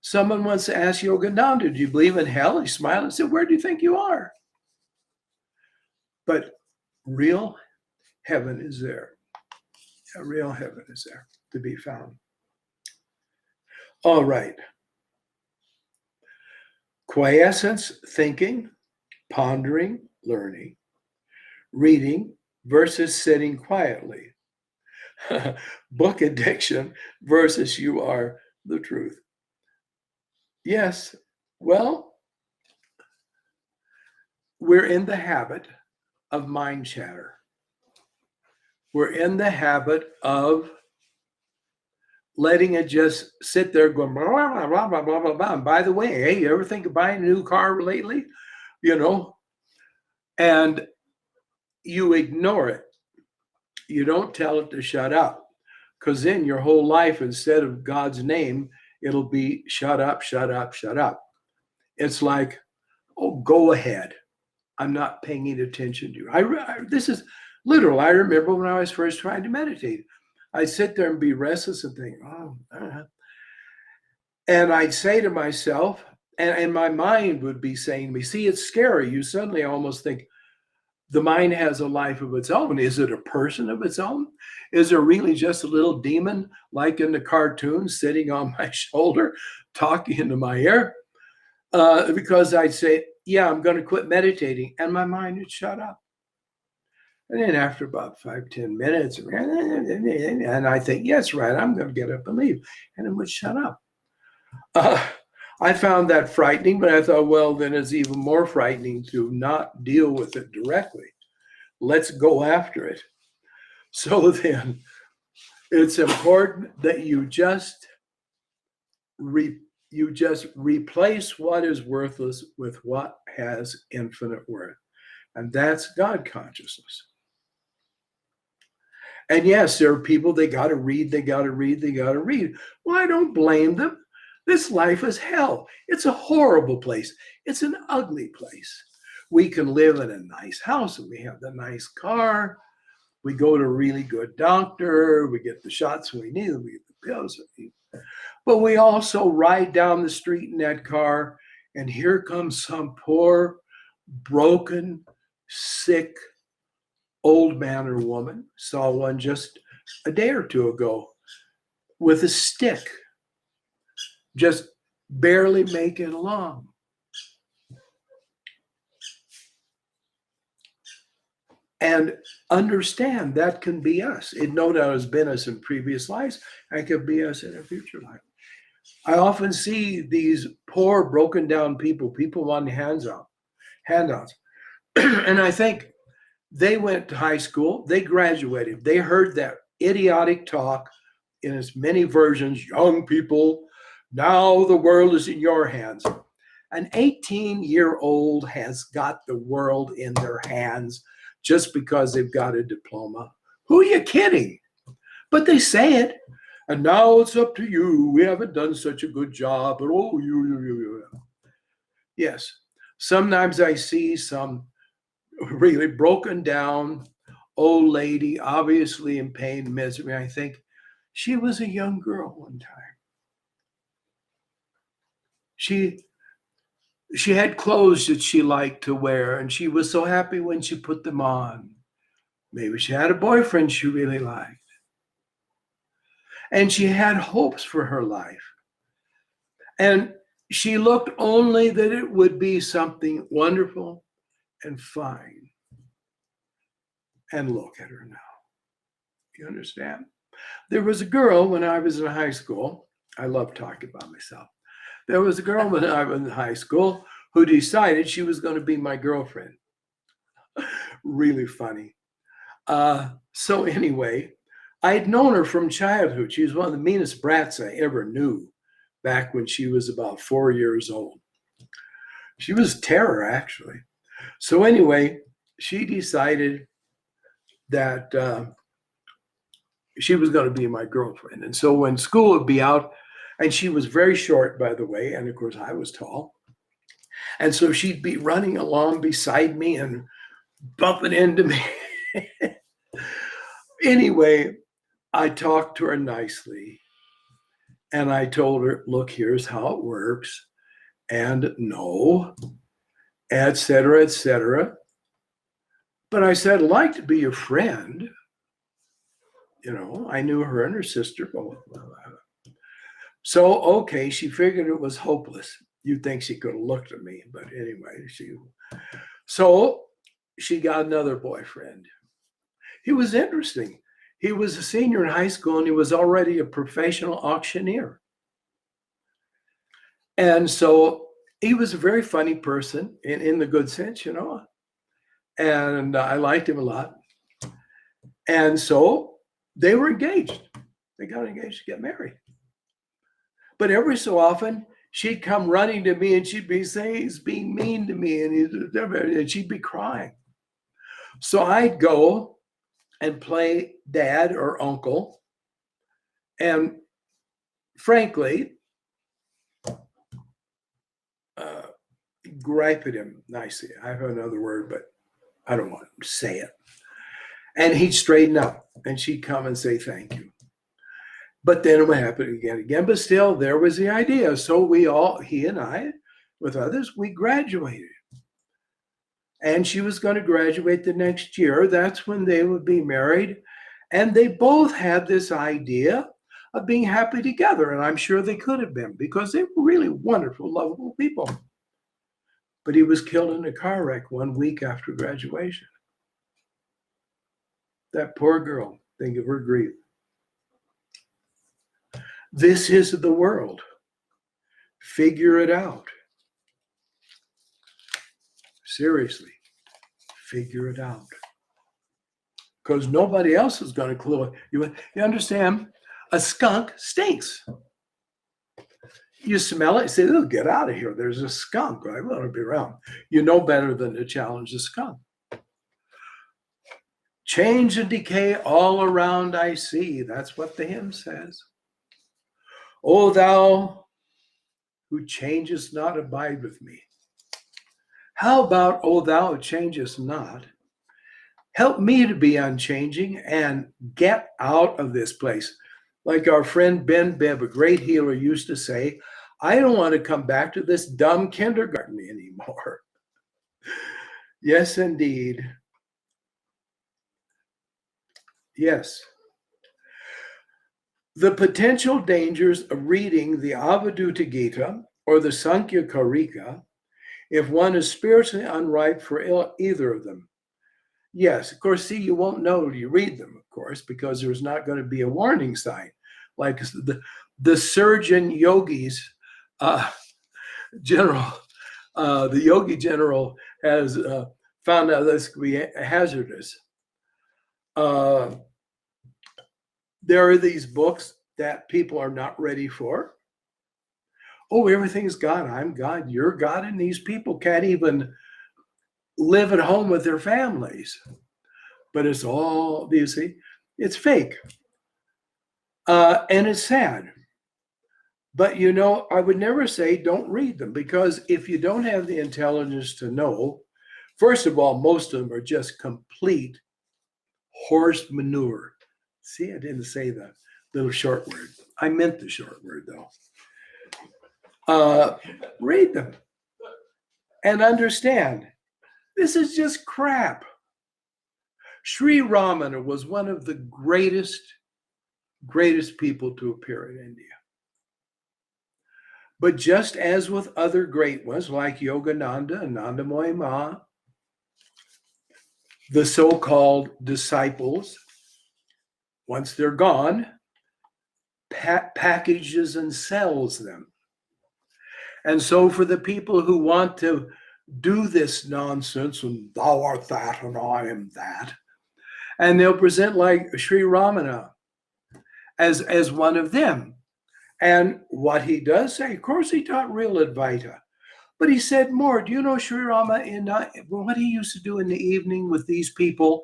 Someone once asked Yogananda, do you believe in hell? He smiled and said, where do you think you are? But real heaven is there. A real heaven is there to be found. All right. Quiescence, thinking, pondering, learning, reading versus sitting quietly. Book addiction versus you are the truth. Yes, well, we're in the habit of mind chatter. We're in the habit of letting it just sit there going blah, blah, blah, blah, blah, blah, blah. And by the way, hey, you ever think of buying a new car lately? You know, and you ignore it. You don't tell it to shut up, because then your whole life, instead of God's name, it'll be shut up, shut up, shut up. It's like, oh, go ahead. I'm not paying any attention to you. This is Literal. I remember when I was first trying to meditate, I'd sit there and be restless and think, oh, and I'd say to myself, and my mind would be saying to me, see, it's scary. You suddenly almost think the mind has a life of its own. Is it a person of its own? Is there really just a little demon like in the cartoon sitting on my shoulder, talking into my ear? Because I'd say, yeah, I'm going to quit meditating. And my mind would shut up. And then after about 5, 10 minutes, and I think, yes, right, I'm going to get up and leave. And it would shut up. I found that frightening, but I thought, well, then it's even more frightening to not deal with it directly. Let's go after it. So then it's important that you just replace what is worthless with what has infinite worth. And that's God consciousness. And yes, there are people, they got to read. Well, I don't blame them. This life is hell. It's a horrible place. It's an ugly place. We can live in a nice house and we have the nice car. We go to a really good doctor. We get the shots we need. We get the pills we need. But we also ride down the street in that car, and here comes some poor, broken, sick, old man or woman. Saw one just a day or two ago with a stick, just barely making it along. And understand that can be us. It no doubt has been us in previous lives and could be us in a future life. I often see these poor, broken down people wanting handouts. And I think they went to high school, they graduated, they heard that idiotic talk in as many versions, young people, now the world is in your hands. An 18-year-old has got the world in their hands just because they've got a diploma. Who are you kidding? But they say it. And now it's up to you. We haven't done such a good job. But oh, you. Yes. Sometimes I see some really broken down old lady, obviously in pain, misery. I think she was a young girl one time. She had clothes that she liked to wear, and she was so happy when she put them on. Maybe she had a boyfriend she really liked. And she had hopes for her life. And she looked only that it would be something wonderful and fine. And look at her now. You understand? There was a girl when I was in high school. I love talking about myself. There was a girl when I was in high school who decided she was going to be my girlfriend. Really funny. So anyway, I had known her from childhood. She was one of the meanest brats I ever knew back when she was about 4 years old. She was terror, actually. So anyway, she decided that she was going to be my girlfriend. And so when school would be out, and she was very short, by the way, and of course I was tall. And so she'd be running along beside me and bumping into me. Anyway, I talked to her nicely. And I told her, look, here's how it works. And no, et cetera, et cetera. But I said, I'd like to be your friend. You know, I knew her and her sister both. So, okay, she figured it was hopeless. You'd think she could have looked at me, but anyway, so she got another boyfriend. He was interesting. He was a senior in high school and he was already a professional auctioneer. And so he was a very funny person in the good sense, you know, and I liked him a lot. And so they were engaged. They got engaged to get married. But every so often, she'd come running to me and she'd be saying he's being mean to me and she'd be crying. So I'd go and play dad or uncle. And frankly, gripe at him nicely. I have another word, but I don't want to say it. And he'd straighten up and she'd come and say thank you. But then it would happen again. But still, there was the idea. So he and I, with others, we graduated. And she was going to graduate the next year. That's when they would be married. And they both had this idea of being happy together. And I'm sure they could have been because they were really wonderful, lovable people. But he was killed in a car wreck 1 week after graduation. That poor girl, think of her grief. This is the world. Figure it out. Seriously, figure it out. Because nobody else is going to clue it. You understand? A skunk stinks. You smell it, you say, oh, get out of here. There's a skunk. I want to be around. You know better than to challenge the skunk. Change and decay all around I see. That's what the hymn says. O thou who changest not, abide with me. How about, O thou who changest not, help me to be unchanging and get out of this place. Like our friend Ben Bibb, a great healer, used to say, I don't want to come back to this dumb kindergarten anymore. Yes, indeed. Yes. The potential dangers of reading the Avadhuta Gita or the Sankhya Karika if one is spiritually unripe for either of them. Yes, of course, see, you won't know till you read them, of course, because there's not going to be a warning sign. Like the surgeon yogis general, the yogi general has found out this could be hazardous. There are these books that people are not ready for. Oh, everything's God. I'm God. You're God. And these people can't even live at home with their families. But it's all, you see, it's fake. And it's sad. But, you know, I would never say don't read them, because if you don't have the intelligence to know, first of all, most of them are just complete horse manure. See, I didn't say the little short word. I meant the short word, though. Read them and understand this is just crap. Sri Ramana was one of the greatest people to appear in India. But just as with other great ones like Yogananda and Nandamoy Ma, the so-called disciples, once they're gone, packages and sells them. And so for the people who want to do this nonsense, and thou art that and I am that, and they'll present like Sri Ramana as one of them. And what he does say, of course, he taught real Advaita, but he said more. Do you know Sri Rama in what he used to do in the evening with these people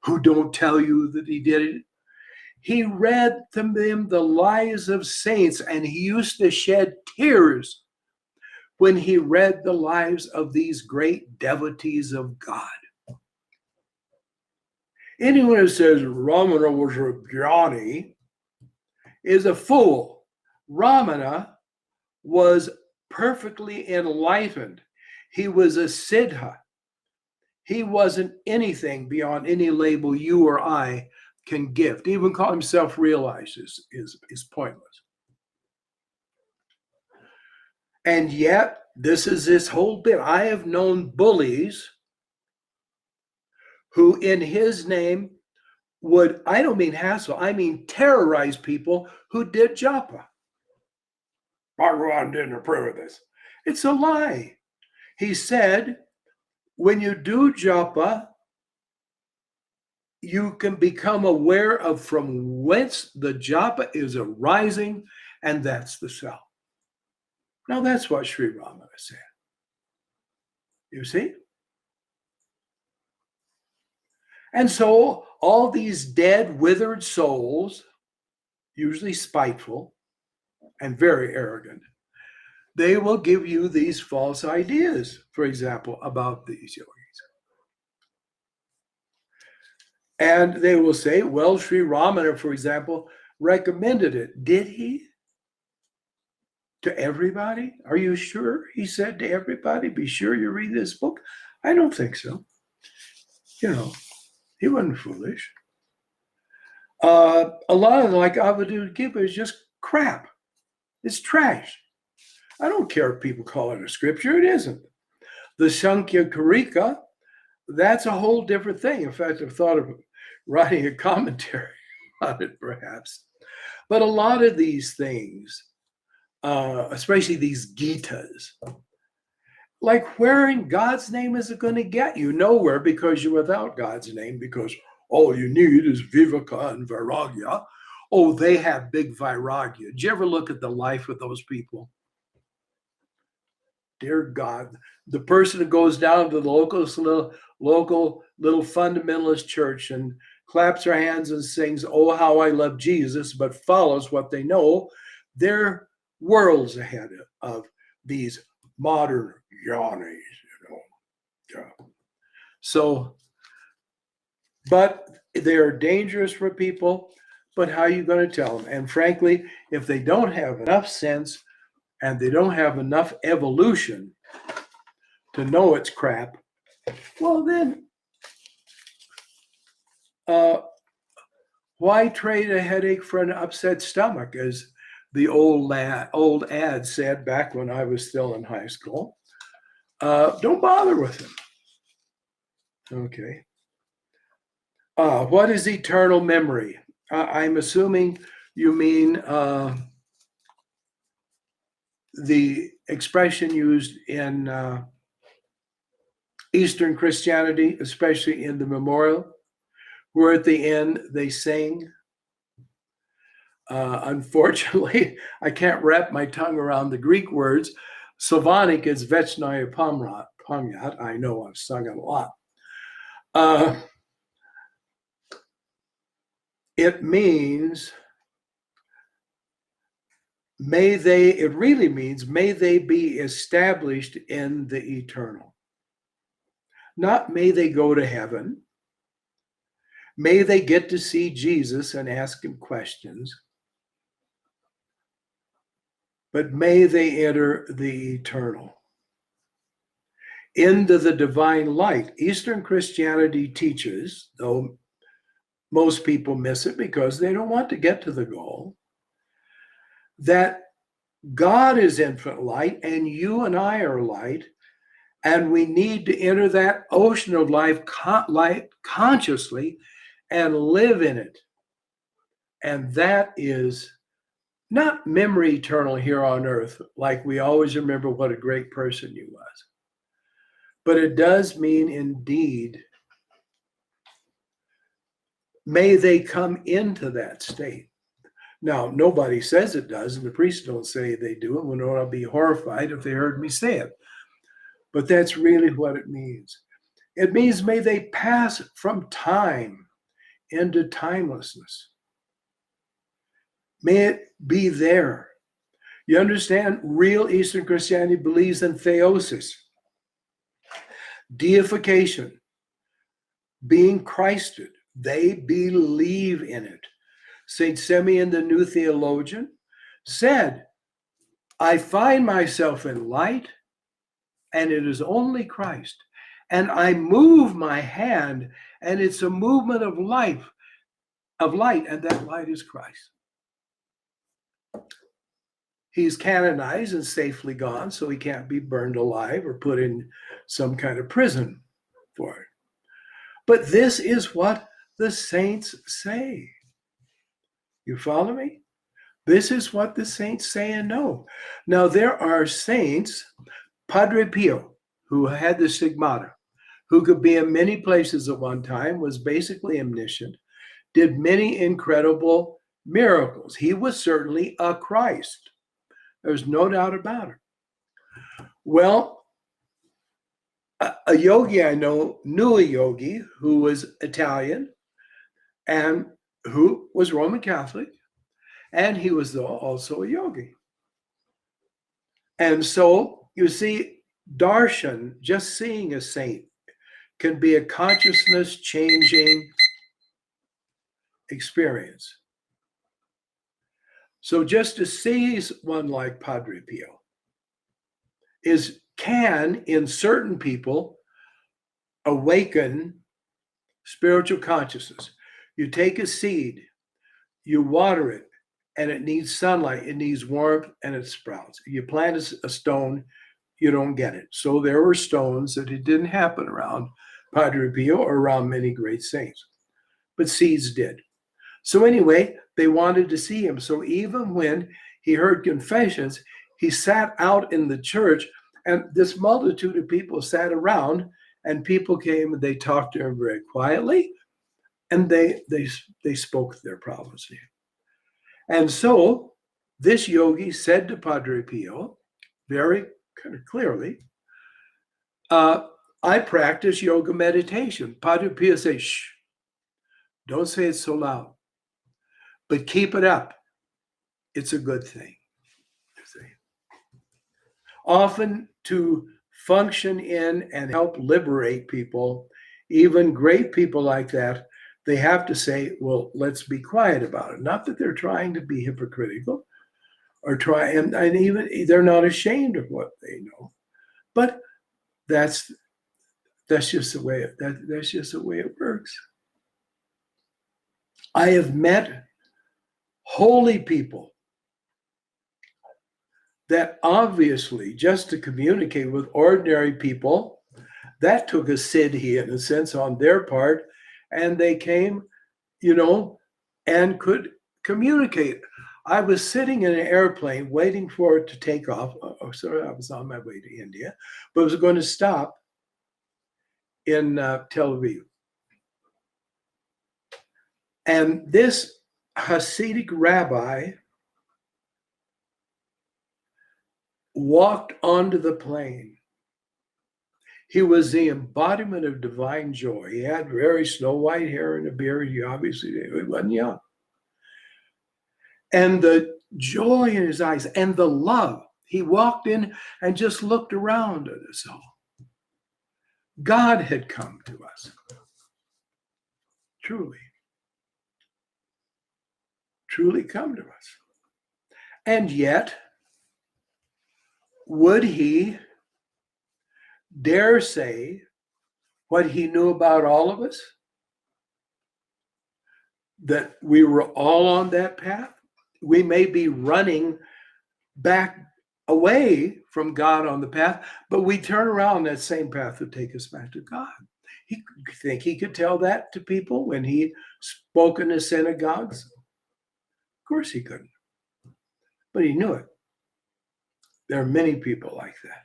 who don't tell you that he did it? He read to them the lives of saints, and he used to shed tears when he read the lives of these great devotees of God. Anyone who says Ramana was a jnani is a fool. Ramana was perfectly enlightened. He was a siddha. He wasn't anything beyond any label you or I can give. To even call himself realized is pointless. And yet, this is this whole bit. I have known bullies who in his name would, I don't mean hassle, I mean terrorize people who did japa. Bhagavan didn't approve of this. It's a lie. He said, when you do japa, you can become aware of from whence the japa is arising, and that's the self. Now that's what Sri Ramana said. You see? And so all these dead, withered souls, usually spiteful and very arrogant, they will give you these false ideas, for example, about these yogis. And they will say, well, Sri Ramana, for example, recommended it. Did he? To everybody? Are you sure he said to everybody, be sure you read this book? I don't think so. He wasn't foolish. A lot of like Avadhuta Gita is just crap. It's trash. I don't care if people call it a scripture. It isn't. The Sankhya Karika, that's a whole different thing. In fact, I've thought of writing a commentary on it, perhaps. But a lot of these things, especially these Gitas, like where in God's name is it going to get you? Nowhere, because you're without God's name, because all you need is Viveka and Vairagya. Oh, they have big Vairagya. Did you ever look at the life of those people? Dear God, the person who goes down to the local little fundamentalist church and claps her hands and sings, oh, how I love Jesus, but follows what they know, they're worlds ahead of these modern Yannis, Yeah. So, but they're dangerous for people, but how are you going to tell them? And frankly, if they don't have enough sense and they don't have enough evolution to know it's crap, well then, why trade a headache for an upset stomach, as the old ad said back when I was still in high school. Don't bother with him. Okay. What is eternal memory? I'm assuming you mean the expression used in Eastern Christianity, especially in the memorial, where at the end they sing. Unfortunately, I can't wrap my tongue around the Greek words. Slavonic is Vechnaya Pamyat. I know I've sung it a lot. It means, it really means, may they be established in the eternal. Not may they go to heaven. May they get to see Jesus and ask him questions. But may they enter the eternal, into the divine light. Eastern Christianity teaches, though most people miss it because they don't want to get to the goal, that God is infinite light and you and I are light, and we need to enter that ocean of life consciously and live in it. And that is not memory eternal here on earth, like we always remember what a great person you was. But it does mean indeed, may they come into that state. Now, nobody says it does, and the priests don't say they do, and would not be horrified if they heard me say it. But that's really what it means. It means may they pass from time into timelessness. May it be there. You understand, real Eastern Christianity believes in theosis, deification, being Christed. They believe in it. St. Simeon, the new theologian, said, I find myself in light, and it is only Christ. And I move my hand, and it's a movement of light, and that light is Christ. He's canonized and safely gone, so he can't be burned alive or put in some kind of prison for it. But this is what the saints say. You follow me? This is what the saints say and know. Now, there are saints, Padre Pio, who had the stigmata, who could be in many places at one time, was basically omniscient, did many incredible miracles. He was certainly a Christ. There's no doubt about it. Well, a yogi I know knew a yogi who was Italian and who was Roman Catholic, and he was also a yogi. And so, you see, darshan, just seeing a saint, can be a consciousness changing experience. So just to see one like Padre Pio can, in certain people, awaken spiritual consciousness. You take a seed, you water it, and it needs sunlight, it needs warmth, and it sprouts. You plant a stone, you don't get it. So there were stones that it didn't happen around Padre Pio or around many great saints, but seeds did. So anyway, they wanted to see him. So even when he heard confessions, he sat out in the church, and this multitude of people sat around, and people came and they talked to him very quietly, and they spoke their problems to him. And so this yogi said to Padre Pio very kind of clearly, I practice yoga meditation. Padre Pio says, shh, don't say it so loud, but keep it up. It's a good thing. Often to function in and help liberate people, even great people like that, they have to say, well, let's be quiet about it. Not that they're trying to be hypocritical or try, and even they're not ashamed of what they know. But that's just the way that's just the way it works. I have met holy people that obviously, just to communicate with ordinary people, that took a siddhi in a sense on their part, and they came, and could communicate. I was sitting in an airplane waiting for it to take off. I was on my way to India, but I was going to stop in Tel Aviv. And this Hasidic rabbi walked onto the plane. He was the embodiment of divine joy. He had very snow white hair and a beard. He wasn't young. And the joy in his eyes and the love. He walked in and just looked around at us all. God had come to us. Truly come to us. And yet, would he dare say what he knew about all of us? That we were all on that path? We may be running back away from God on the path, but we turn around that same path to take us back to God. He think he could tell that to people when he spoke in the synagogues? Of course he couldn't, but he knew it. There are many people like that.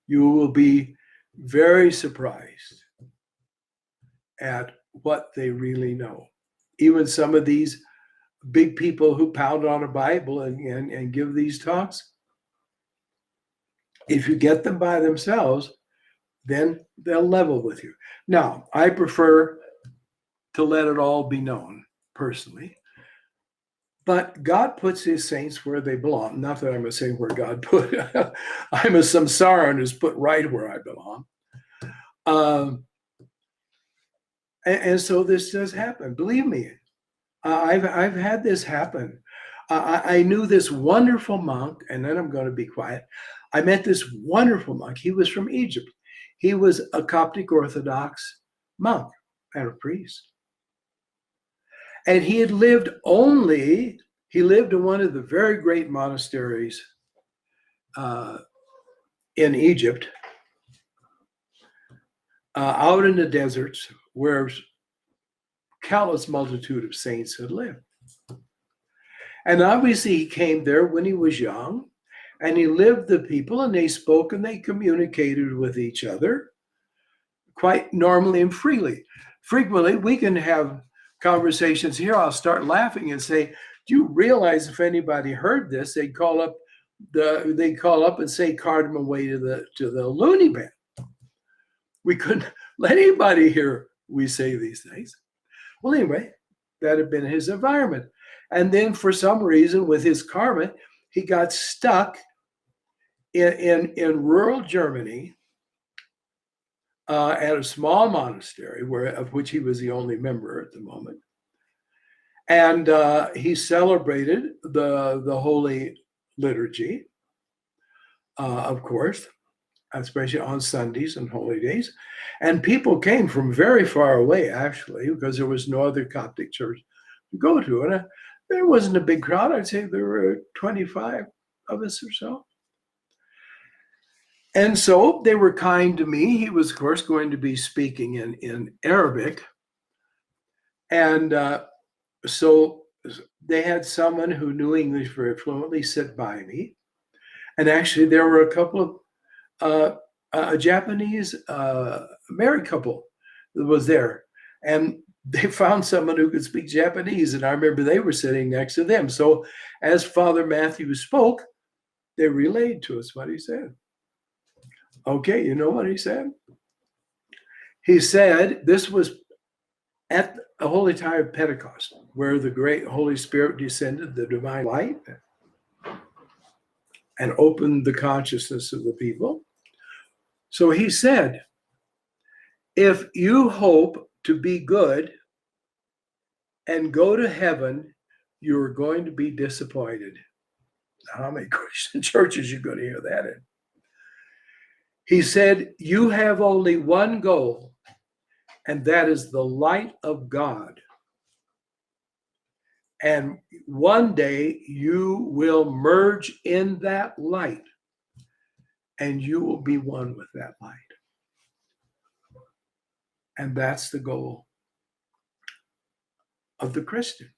You will be very surprised at what they really know. Even some of these big people who pound on a Bible and give these talks, if you get them by themselves, then they'll level with you. Now, I prefer to let it all be known personally. But God puts his saints where they belong. Not that I'm a saint where God put. I'm a samsara and is put right where I belong. And so this does happen. Believe me, I've had this happen. I knew this wonderful monk, and then I'm going to be quiet. I met this wonderful monk. He was from Egypt. He was a Coptic Orthodox monk and a priest. And he had lived in one of the very great monasteries in Egypt, out in the deserts where countless multitude of saints had lived. And obviously he came there when he was young, and he lived the people, and they spoke and they communicated with each other quite normally and freely. Frequently, we can have conversations here. I'll start laughing and say, do you realize if anybody heard this, they'd call up and say, cart him away to the loony bin. We couldn't let anybody hear we say these things. Well, anyway, that had been his environment. And then for some reason, with his karma, he got stuck in rural Germany at a small monastery of which he was the only member at the moment. And he celebrated the Holy Liturgy, of course, especially on Sundays and holy days. And people came from very far away, actually, because there was no other Coptic church to go to. And there wasn't a big crowd. I'd say there were 25 of us or so. And so they were kind to me. He was, of course, going to be speaking in Arabic. And so they had someone who knew English very fluently sit by me. And actually, there were a couple of a Japanese married couple that was there. And they found someone who could speak Japanese. And I remember they were sitting next to them. So as Father Matthew spoke, they relayed to us what he said. Okay, you know what he said? He said this was at the holy time of Pentecost, where the great Holy Spirit descended, the divine light, and opened the consciousness of the people. So he said, if you hope to be good and go to heaven, you're going to be disappointed. How many Christian churches are you going to hear that in? He said, you have only one goal, and that is the light of God. And one day you will merge in that light, and you will be one with that light. And that's the goal of the Christian.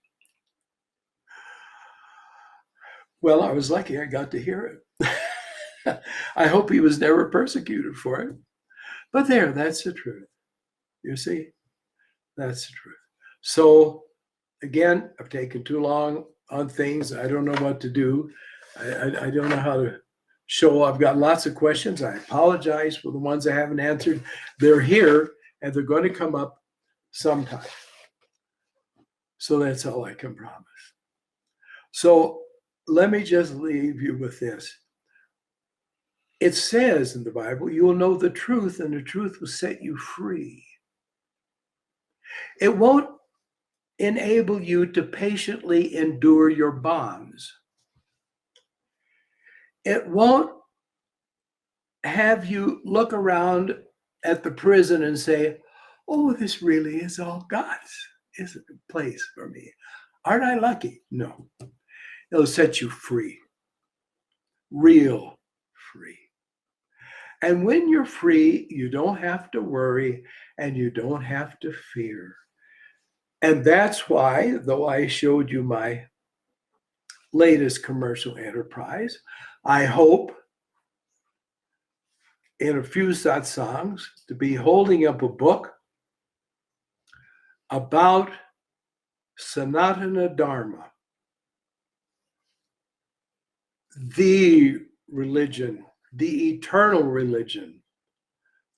Well, I was lucky I got to hear it. I hope he was never persecuted for it. But that's the truth. You see, that's the truth. So, again, I've taken too long on things. I don't know what to do. I don't know how to show. I've got lots of questions. I apologize for the ones I haven't answered. They're here, and they're going to come up sometime. So that's all I can promise. So let me just leave you with this. It says in the Bible, you will know the truth, and the truth will set you free. It won't enable you to patiently endure your bonds. It won't have you look around at the prison and say, oh, this really is all God's place for me. Aren't I lucky? No. It'll set you free. Real free. And when you're free, you don't have to worry and you don't have to fear. And that's why, though I showed you my latest commercial enterprise, I hope in a few satsangs to be holding up a book about Sanatana Dharma, the religion, the eternal religion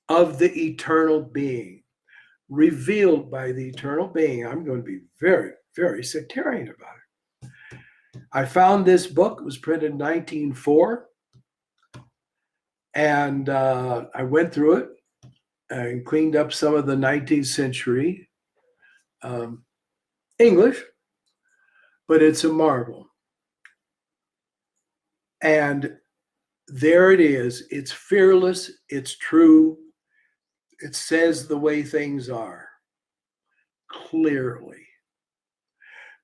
of the eternal being, revealed by the eternal being. I'm going to be very, very sectarian about it. I found this book. It was printed in 1904. And I went through it and cleaned up some of the 19th century English, but it's a marvel. And there it is. It's fearless. It's true. It says the way things are clearly.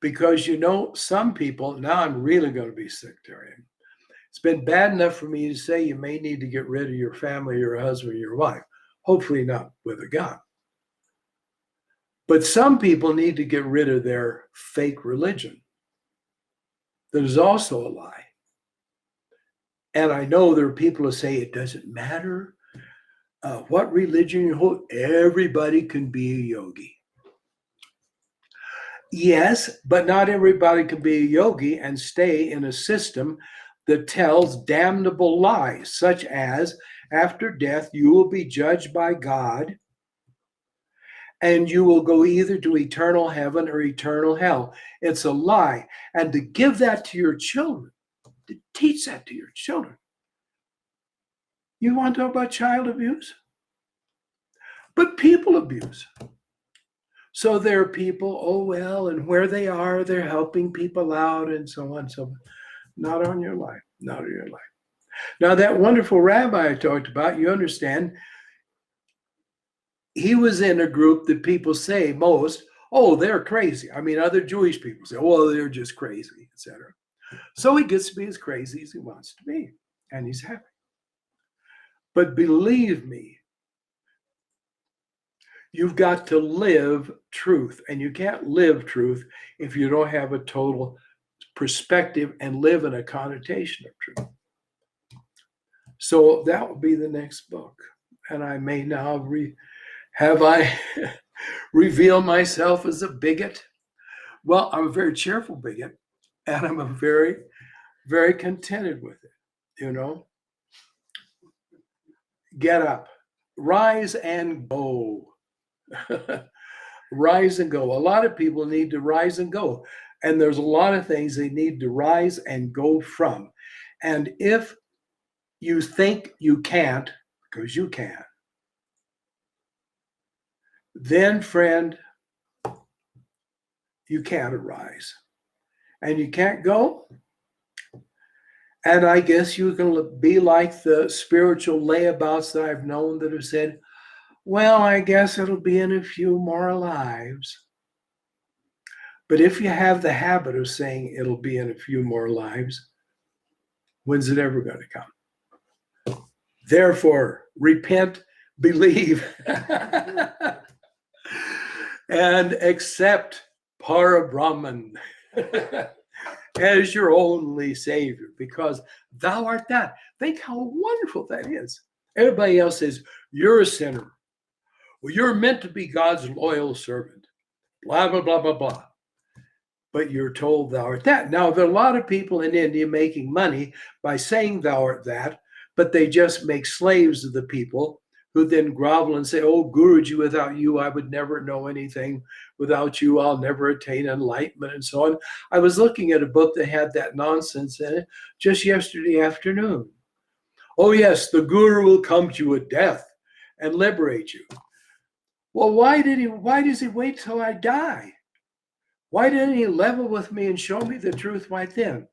Because, some people, now I'm really going to be sectarian. It's been bad enough for me to say you may need to get rid of your family, your husband, your wife. Hopefully not with a gun. But some people need to get rid of their fake religion. That is also a lie. And I know there are people who say it doesn't matter what religion you hold. Everybody can be a yogi. Yes, but not everybody can be a yogi and stay in a system that tells damnable lies, such as after death, you will be judged by God and you will go either to eternal heaven or eternal hell. It's a lie. And to give that to your children, to teach that to your children. You want to talk about child abuse? But people abuse. So there are people, oh, well, and where they are, they're helping people out and so on and so on. Not on your life, not on your life. Now, that wonderful rabbi I talked about, you understand, he was in a group that people say most, oh, they're crazy. I mean, other Jewish people say, oh, they're just crazy, etc. So he gets to be as crazy as he wants to be, and he's happy. But believe me, you've got to live truth, and you can't live truth if you don't have a total perspective and live in a connotation of truth. So that will be the next book. And I may now have I revealed myself as a bigot? Well, I'm a very cheerful bigot, and I'm a very, very contented with it, you know. Get up, rise and go. Rise and go. A lot of people need to rise and go. And there's a lot of things they need to rise and go from. And if you think you can't, because you can, then, friend, you can't arise. And you can't go. And I guess you can be like the spiritual layabouts that I've known that have said, well, I guess it'll be in a few more lives. But if you have the habit of saying it'll be in a few more lives, when's it ever going to come? Therefore, repent, believe, and accept Parabrahman as your only Savior, because thou art that. Think how wonderful that is. Everybody else says, you're a sinner. Well, you're meant to be God's loyal servant. Blah, blah, blah, blah, blah. But you're told thou art that. Now, there are a lot of people in India making money by saying thou art that, but they just make slaves of the people who then grovel and say, oh, Guruji, without you, I would never know anything. Without you, I'll never attain enlightenment, and so on. I was looking at a book that had that nonsense in it just yesterday afternoon. Oh, yes, the Guru will come to you at death and liberate you. Well, why does he wait till I die? Why didn't he level with me and show me the truth right then?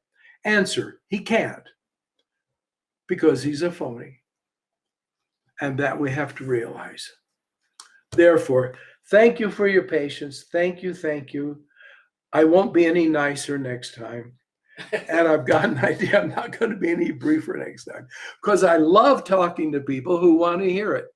Answer, he can't. Because he's a phony. And that we have to realize. Therefore, thank you for your patience. Thank you, thank you. I won't be any nicer next time. And I've got an idea I'm not going to be any briefer next time. Because I love talking to people who want to hear it.